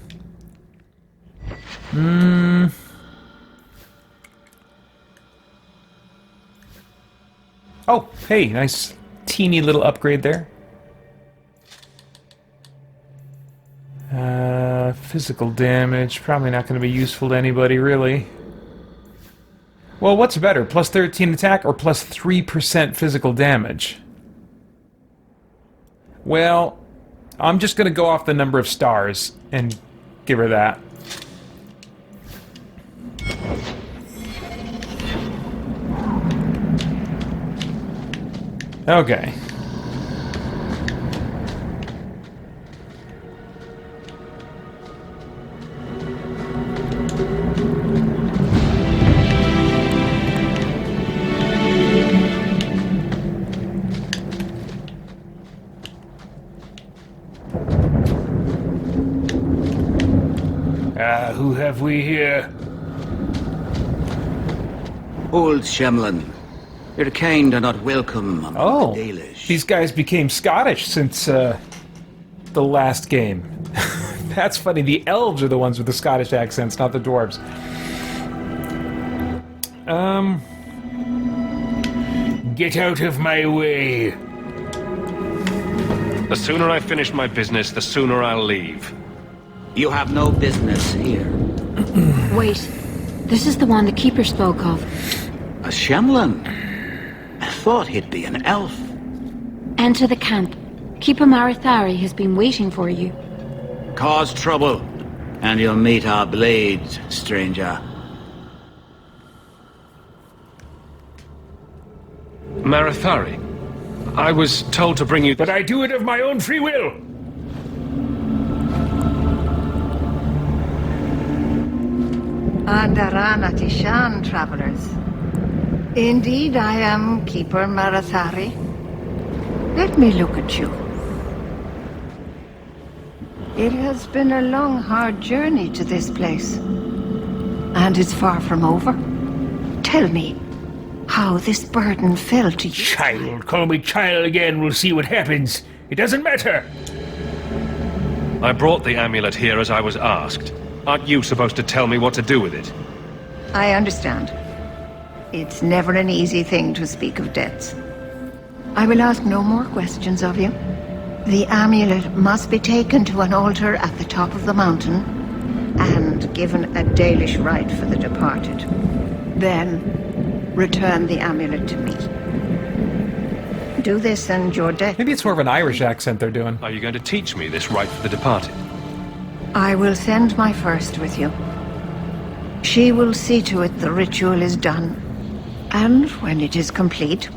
Oh, hey, nice teeny little upgrade there. Physical damage, probably not going to be useful to anybody, really. Well, what's better, plus 13 attack or plus 3% physical damage? Well, I'm just going to go off the number of stars and give her that. Okay. Who have we here? Old Shemlin. Your kind are not welcome among the Dalish. These guys became Scottish since the last game. That's funny. The elves are the ones with the Scottish accents, not the dwarves. Get out of my way. The sooner I finish my business, the sooner I'll leave. You have no business here. Wait, this is the one the Keeper spoke of. A Shemlin? I thought he'd be an elf. Enter the camp. Keeper Marithari has been waiting for you. Cause trouble, and you'll meet our blades, stranger. Marithari, I was told to bring you... But I do it of my own free will. Andarana Tishan, travelers. Indeed, I am Keeper Marithari. Let me look at you. It has been a long, hard journey to this place. And it's far from over. Tell me how this burden fell to you. Child, call me child again, we'll see what happens. It doesn't matter. I brought the amulet here as I was asked. Aren't you supposed to tell me what to do with it? I understand. It's never an easy thing to speak of debts. I will ask no more questions of you. The amulet must be taken to an altar at the top of the mountain and given a Dalish rite for the departed. Then, return the amulet to me. Do this and your debt... Maybe it's more of an Irish accent they're doing. Are you going to teach me this rite for the departed? I will send my first with you. She will see to it the ritual is done. And when it is complete,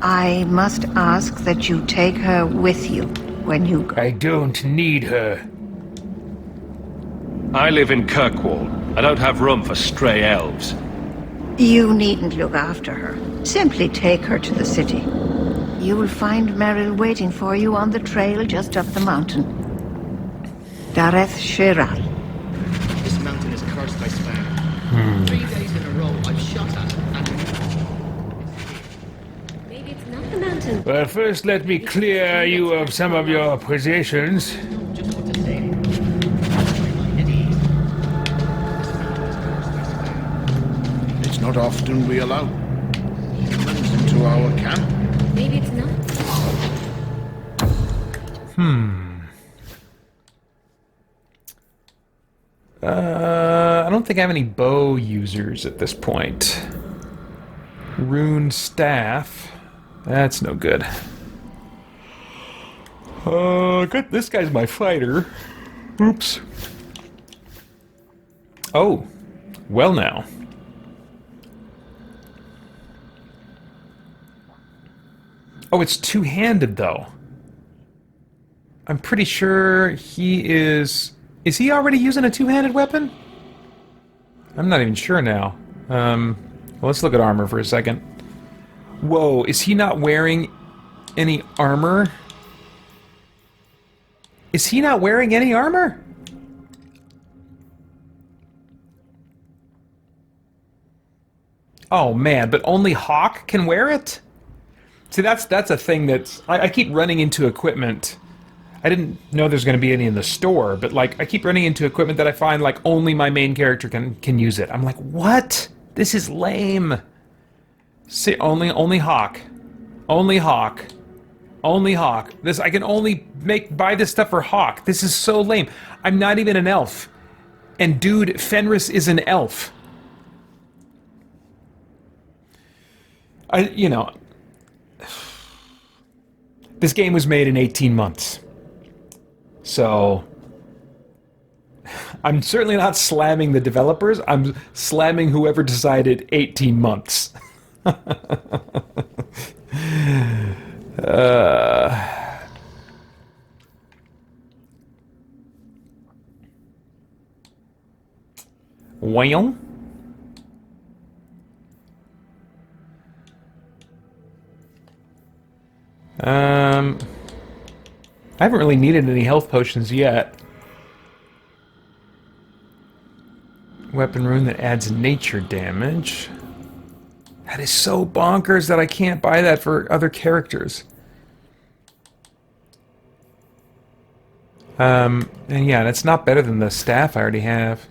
I must ask that you take her with you when you go. I don't need her. I live in Kirkwall. I don't have room for stray elves. You needn't look after her. Simply take her to the city. You will find Merrill waiting for you on the trail just up the mountain. Dareth Shiral. This mountain is cursed by spam. 3 days in a row, I've shot at it, and... Maybe it's not the mountain. Well, first let me clear you of some of your possessions. It's not often we allow humans into our camp. Maybe it's not. I don't think I have any bow users at this point. Rune staff. That's no good. Good. This guy's my fighter. Oops. Oh. Well now. Oh, it's two-handed, though. I'm pretty sure he is... Is he already using a two-handed weapon? I'm not even sure now. Well, let's look at armor for a second. Whoa, is he not wearing any armor? Is he not wearing any armor? Oh man, but only Hawk can wear it? See, that's a thing that's... I keep running into equipment. I didn't know there's going to be any in the store, but like I keep running into equipment that I find like only my main character can use it. I'm like, what? This is lame. See, only Hawk. Only Hawk. Only Hawk. This I can only buy this stuff for Hawk. This is so lame. I'm not even an elf. And dude, Fenris is an elf. You know, this game was made in 18 months. So I'm certainly not slamming the developers. I'm slamming whoever decided 18 months. Well, I haven't really needed any health potions yet. Weapon rune that adds nature damage. That is so bonkers that I can't buy that for other characters. And yeah, that's not better than the staff I already have.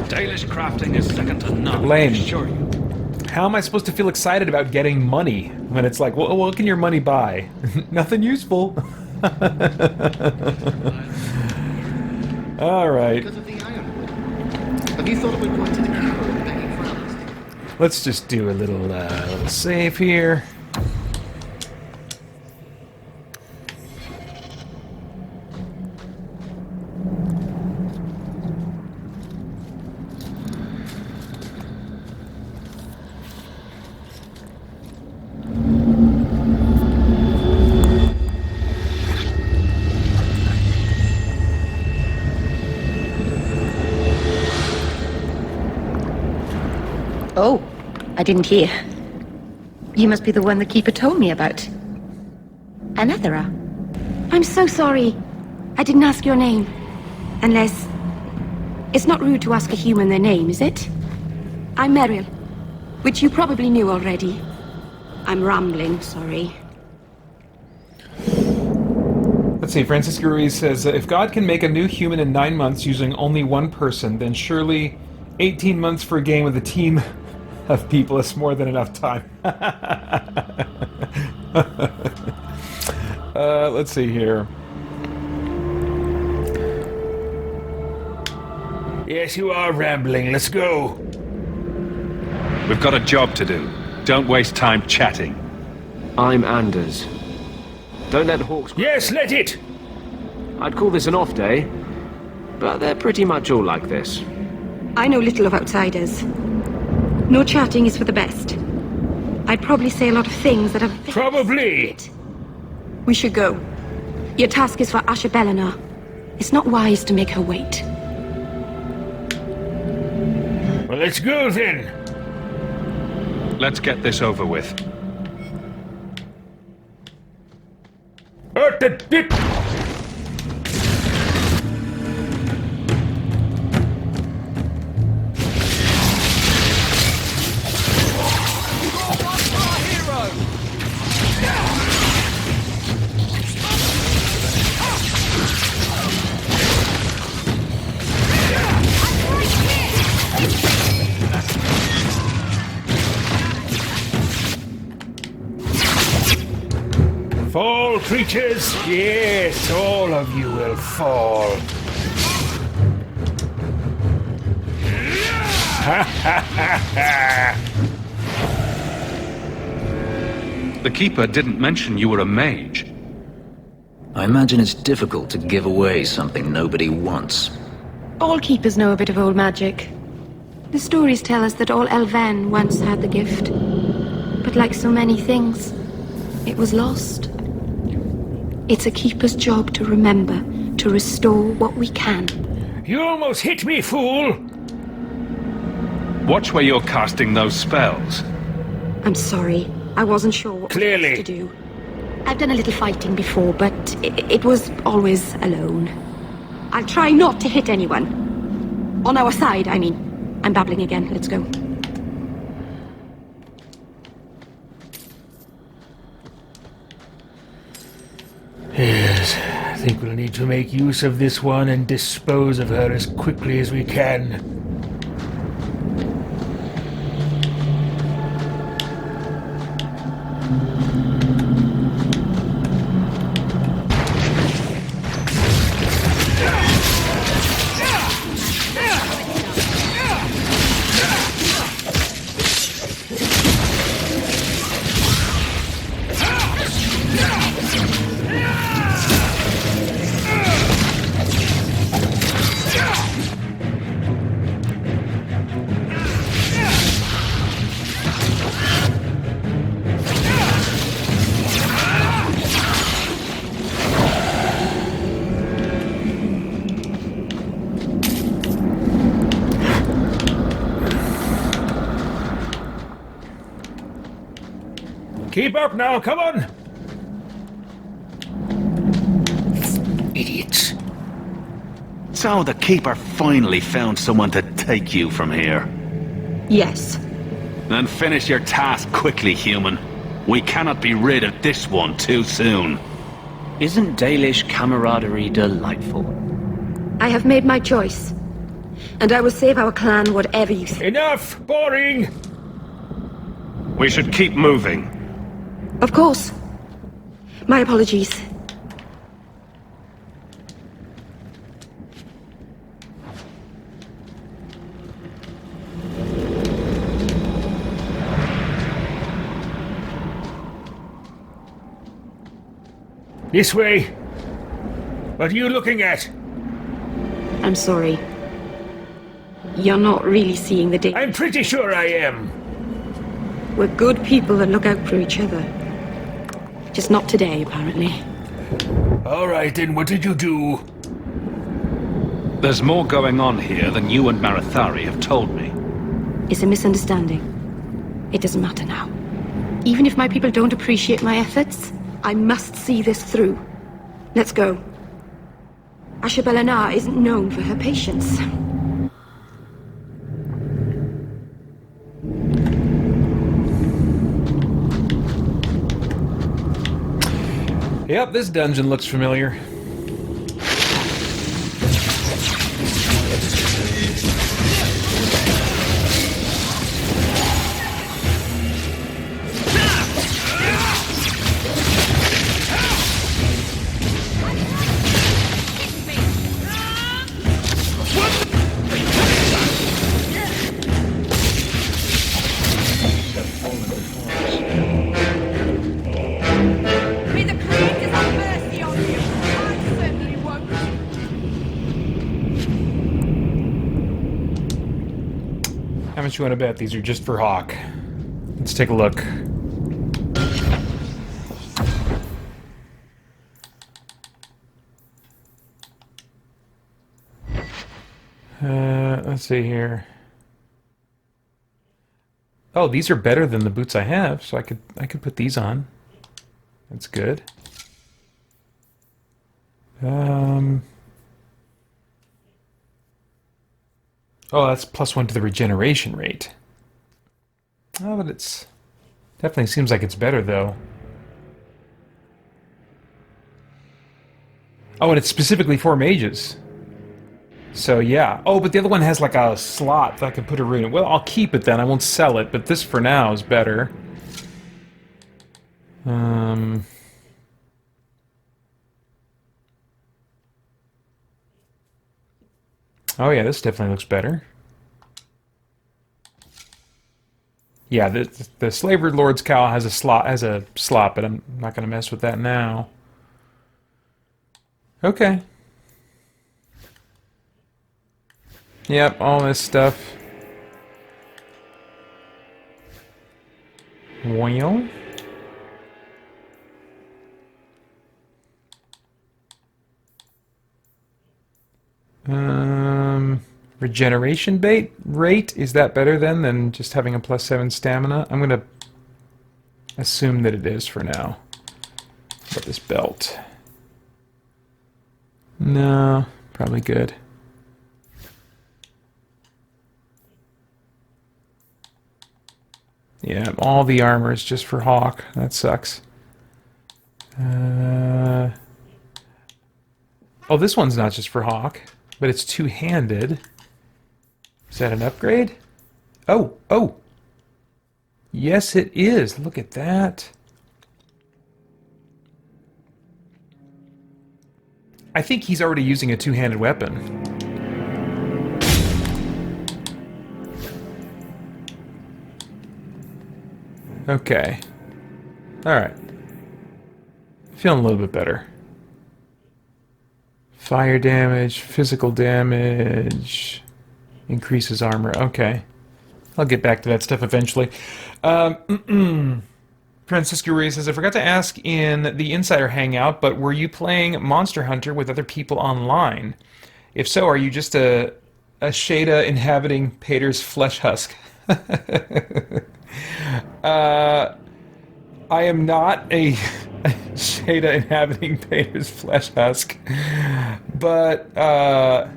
Dalish crafting is second to none. Lame. I assure you. How am I supposed to feel excited about getting money when it's like, well, what can your money buy? Nothing useful. All right. Because of the iron. Have you thought about going to the keeper and begging for amnesty? Let's just do a little save here. Oh, I didn't hear. You must be the one the keeper told me about. Anethera. I'm so sorry. I didn't ask your name. Unless... It's not rude to ask a human their name, is it? I'm Merrill, which you probably knew already. I'm rambling, sorry. Let's see, Francisco Ruiz says, if God can make a new human in 9 months using only one person, then surely 18 months for a game with a team of people is more than enough time. Let's see here. Yes, you are rambling. Let's go. We've got a job to do. Don't waste time chatting. I'm Anders. Don't let Hawks... Yes, let it! I'd call this an off day, but they're pretty much all like this. I know little of outsiders. No chatting is for the best. I'd probably say a lot of things that are... Probably! We should go. Your task is for Isabela. It's not wise to make her wait. Well, let's go then. Let's get this over with. Fall, creatures! Yes, all of you will fall. The Keeper didn't mention you were a mage. I imagine it's difficult to give away something nobody wants. All keepers know a bit of old magic. The stories tell us that all Elven once had the gift. But But like so many things, it was lost. It's a keeper's job to remember, to restore what we can. You almost hit me, fool! Watch where you're casting those spells. I'm sorry. I wasn't sure what Clearly. was best to do. I've done a little fighting before, but it was always alone. I'll try not to hit anyone. On our side, I mean. I'm babbling again. Let's go. Yes, I think we'll need to make use of this one and dispose of her as quickly as we can. Keep up now, come on! Idiots. So the Keeper finally found someone to take you from here. Yes. Then finish your task quickly, human. We cannot be rid of this one too soon. Isn't Dalish camaraderie delightful? I have made my choice. And I will save our clan whatever you say. Enough! Boring! We should keep moving. Of course. My apologies. This way. What are you looking at? I'm sorry. You're not really seeing the danger. I'm pretty sure I am. We're good people that look out for each other. Just not today, apparently. All right, then what did you do? There's more going on here than you and Marathari have told me. It's a misunderstanding. It doesn't matter now. Even if my people don't appreciate my efforts, I must see this through. Let's go. Isabela Na isn't known for her patience. Yep, this dungeon looks familiar. How much you want to bet these are just for Hawk? Let's take a look. Let's see here. Oh, these are better than the boots I have, so I could put these on. That's good. Oh, that's +1 to the regeneration rate. Oh, but it's definitely seems like it's better though. Oh, and it's specifically for mages. So yeah. Oh, but the other one has like a slot that I can put a rune in. Well, I'll keep it then. I won't sell it, but this for now is better. Oh yeah, this definitely looks better. Yeah, the Slaver Lord's Cowl has a slot, but I'm not going to mess with that now. Okay. Yep, all this stuff. Well. Regeneration rate, is that better then than just having a +7 stamina? I'm gonna assume that it is for now. What about this belt? No, probably good. Yeah, all the armor is just for Hawk. That sucks. Oh, this one's not just for Hawk, but it's two-handed. Is that an upgrade? Oh, oh! Yes, it is. Look at that. I think he's already using a two-handed weapon. Okay. Alright. Feeling a little bit better. Fire damage, physical damage, increases armor. Okay. I'll get back to that stuff eventually. Francisco Ray says, I forgot to ask in the Insider Hangout, but were you playing Monster Hunter with other people online? If so, are you just a Shada inhabiting Pater's flesh husk? I am not a Shada inhabiting Pater's flesh husk, but I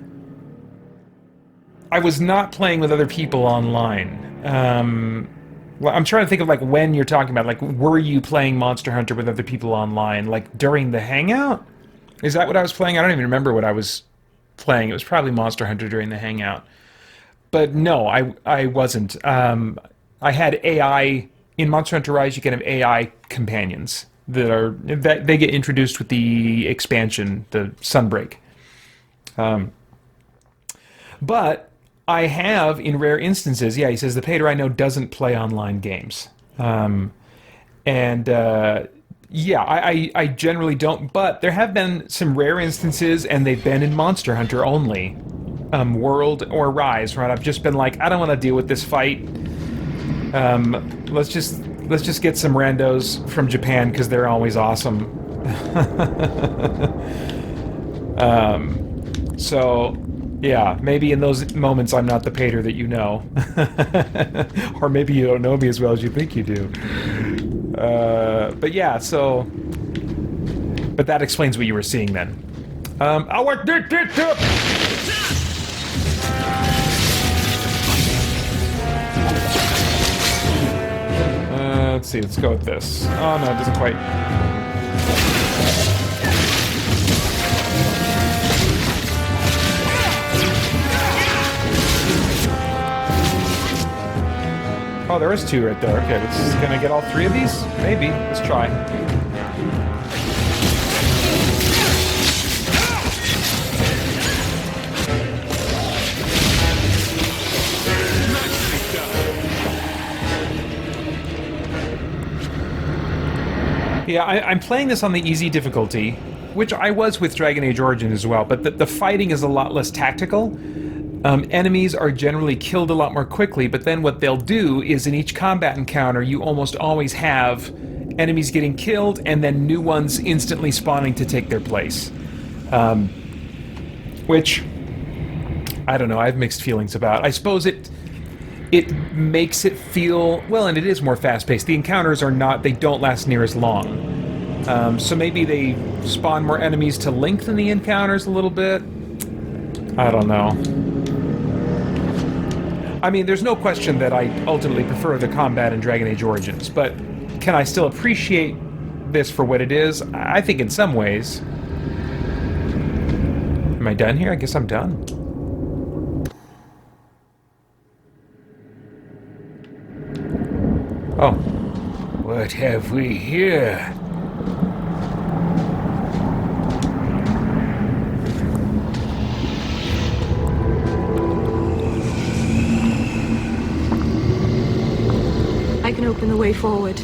was not playing with other people online. I'm trying to think of like when you're talking about, like, were you playing Monster Hunter with other people online, like during the Hangout? Is that what I was playing? I don't even remember what I was playing. It was probably Monster Hunter during the Hangout. But no, I wasn't. I had AI in Monster Hunter Rise. You can have AI companions that they get introduced with the expansion, the Sunbreak. But I have, in rare instances, yeah, he says, the Pater I know doesn't play online games. Yeah, I generally don't, but there have been some rare instances, and they've been in Monster Hunter only. World or Rise, right? I've just been like, I don't want to deal with this fight. Let's just get some randos from Japan, because they're always awesome. So, yeah, maybe in those moments I'm not the Pater that you know. Or maybe you don't know me as well as you think you do. But yeah, so... But that explains what you were seeing then. Let's see, let's go with this. Oh no, it doesn't quite... Oh, there is two right there. Okay, can I get all three of these? Maybe. Let's try. Yeah, I'm playing this on the easy difficulty, which I was with Dragon Age Origins as well, but the fighting is a lot less tactical. Enemies are generally killed a lot more quickly, but then what they'll do is in each combat encounter, you almost always have enemies getting killed and then new ones instantly spawning to take their place. Which, I don't know, I have mixed feelings about. I suppose it makes it feel, well, and it is more fast-paced. The encounters are not, they don't last near as long. So maybe they spawn more enemies to lengthen the encounters a little bit. I don't know. I mean, there's no question that I ultimately prefer the combat in Dragon Age Origins, but can I still appreciate this for what it is? I think in some ways. Am I done here? I guess I'm done. Oh. What have we here? I can open the way forward.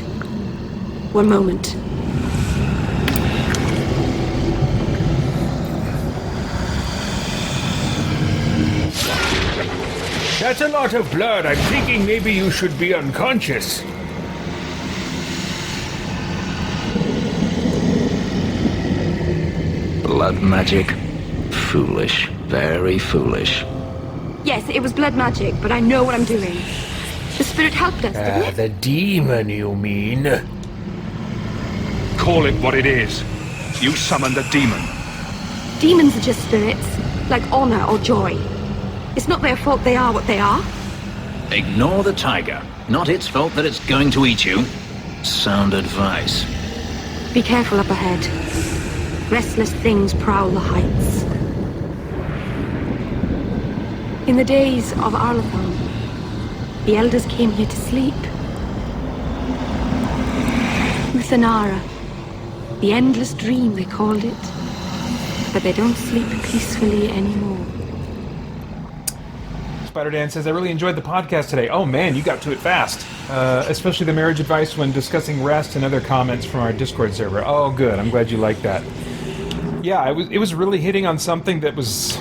One moment. That's a lot of blood. I'm thinking maybe you should be unconscious. Blood magic? Foolish. Very foolish. Yes, it was blood magic, but I know what I'm doing. The spirit helped us, didn't it? The demon, you mean? Call it what it is. You summoned a demon. Demons are just spirits, like honor or joy. It's not their fault they are what they are. Ignore the tiger. Not its fault that it's going to eat you. Sound advice. Be careful up ahead. Restless things prowl the heights. In the days of Arlathon, the elders came here to sleep. Uthanara, the endless dream they called it. But they don't sleep peacefully anymore. Spider Dan says, I really enjoyed the podcast today. Oh man, you got to it fast. Especially the marriage advice when discussing rest and other comments from our Discord server. Oh good, I'm glad you liked that. Yeah, it was really hitting on something that was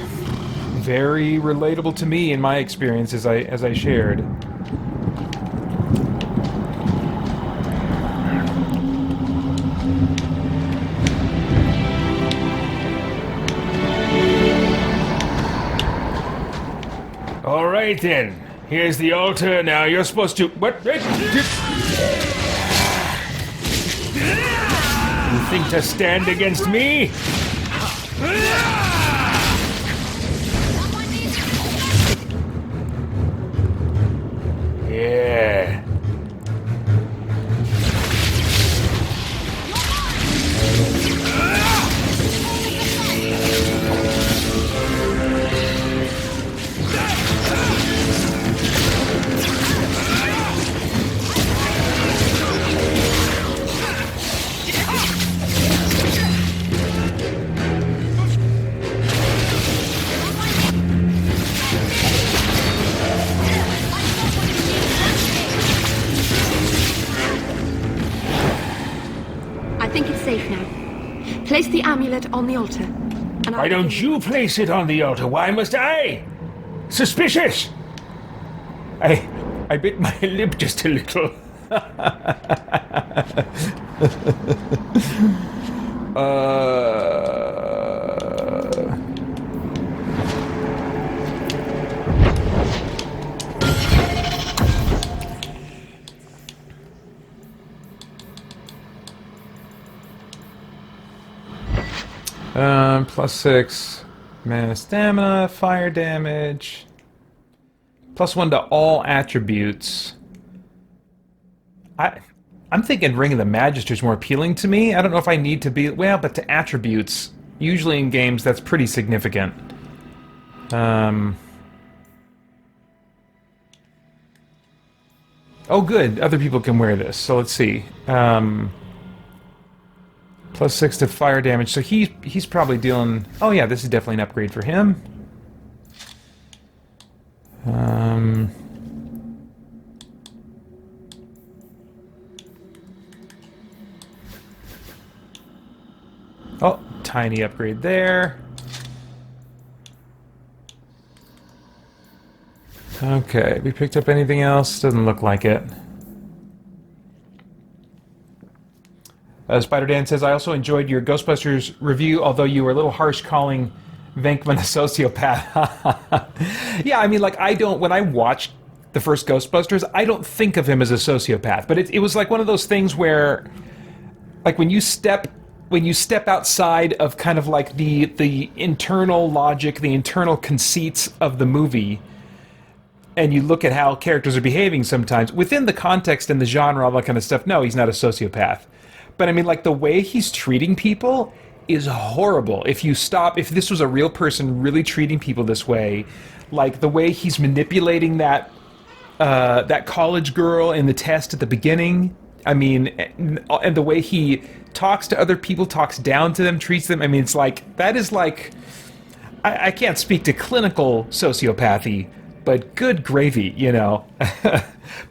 very relatable to me in my experience as I shared. All right then. Here's the altar. Now you're supposed to. What? You think to stand against me? Yeah. I think it's safe now. Place the amulet on the altar. And Why don't you place it on the altar? Why must I? Suspicious! I bit my lip just a little. +6 mana stamina, fire damage. +1 to all attributes. I'm thinking Ring of the Magister is more appealing to me. I don't know if I need to be... Well, but to attributes, usually in games, that's pretty significant. Oh, good. Other people can wear this. So let's see. +6 to fire damage. So he's probably dealing... Oh, yeah, this is definitely an upgrade for him. Oh, tiny upgrade there. Okay, we picked up anything else? Doesn't look like it. Spider Dan says, I also enjoyed your Ghostbusters review, although you were a little harsh calling Venkman a sociopath. Yeah, I mean, like, I don't... When I watched the first Ghostbusters, I don't think of him as a sociopath. But it was like one of those things where... Like, when you step outside of kind of like the internal logic, the internal conceits of the movie, and you look at how characters are behaving sometimes, within the context and the genre, all that kind of stuff, no, he's not a sociopath. But I mean, like, the way he's treating people is horrible. If this was a real person really treating people this way, like the way he's manipulating that college girl in the test at the beginning, I mean, and the way he talks to other people, talks down to them, treats them, I mean, it's like, that is like, I can't speak to clinical sociopathy, but good gravy, you know.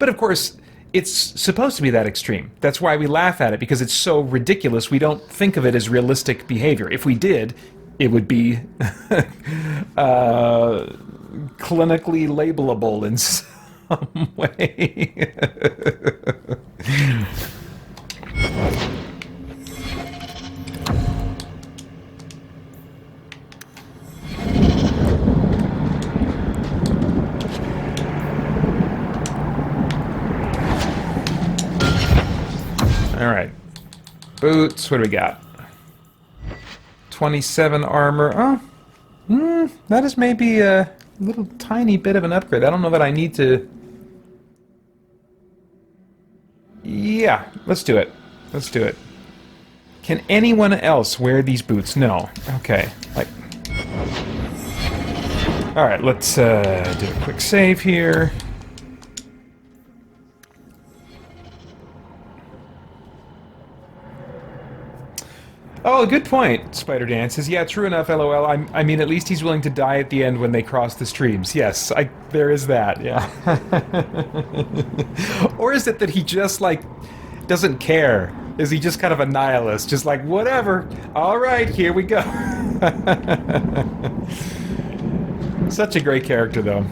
But of course, it's supposed to be that extreme. That's why we laugh at it, because it's so ridiculous. We don't think of it as realistic behavior. If we did, it would be clinically labelable in some way. Boots, what do we got? 27 armor. Oh, that is maybe a little tiny bit of an upgrade. I don't know that I need to... Yeah, let's do it. Let's do it. Can anyone else wear these boots? No. Okay. Like... Alright, let's do a quick save here. Oh, good point, Spider Dances. Yeah, true enough, LOL. I mean, at least he's willing to die at the end when they cross the streams. Yes, there is that, yeah. Or is it that he just, like, doesn't care? Is he just kind of a nihilist? Just like, whatever. All right, here we go. Such a great character, though.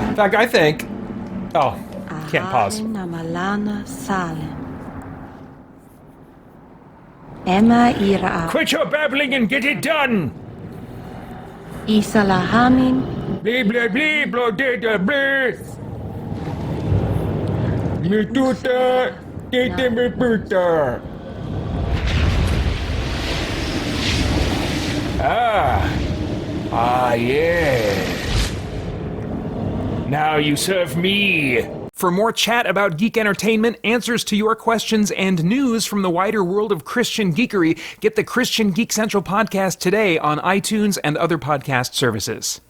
In fact, I think... Oh, can't pause. Quit your babbling and get it done! Isalahamin. Blee, blee, blee, blah, da, da, blee. Metuta, tete me puta. Yeah. Now you serve me. For more chat about geek entertainment, answers to your questions, and news from the wider world of Christian geekery, get the Christian Geek Central podcast today on iTunes and other podcast services.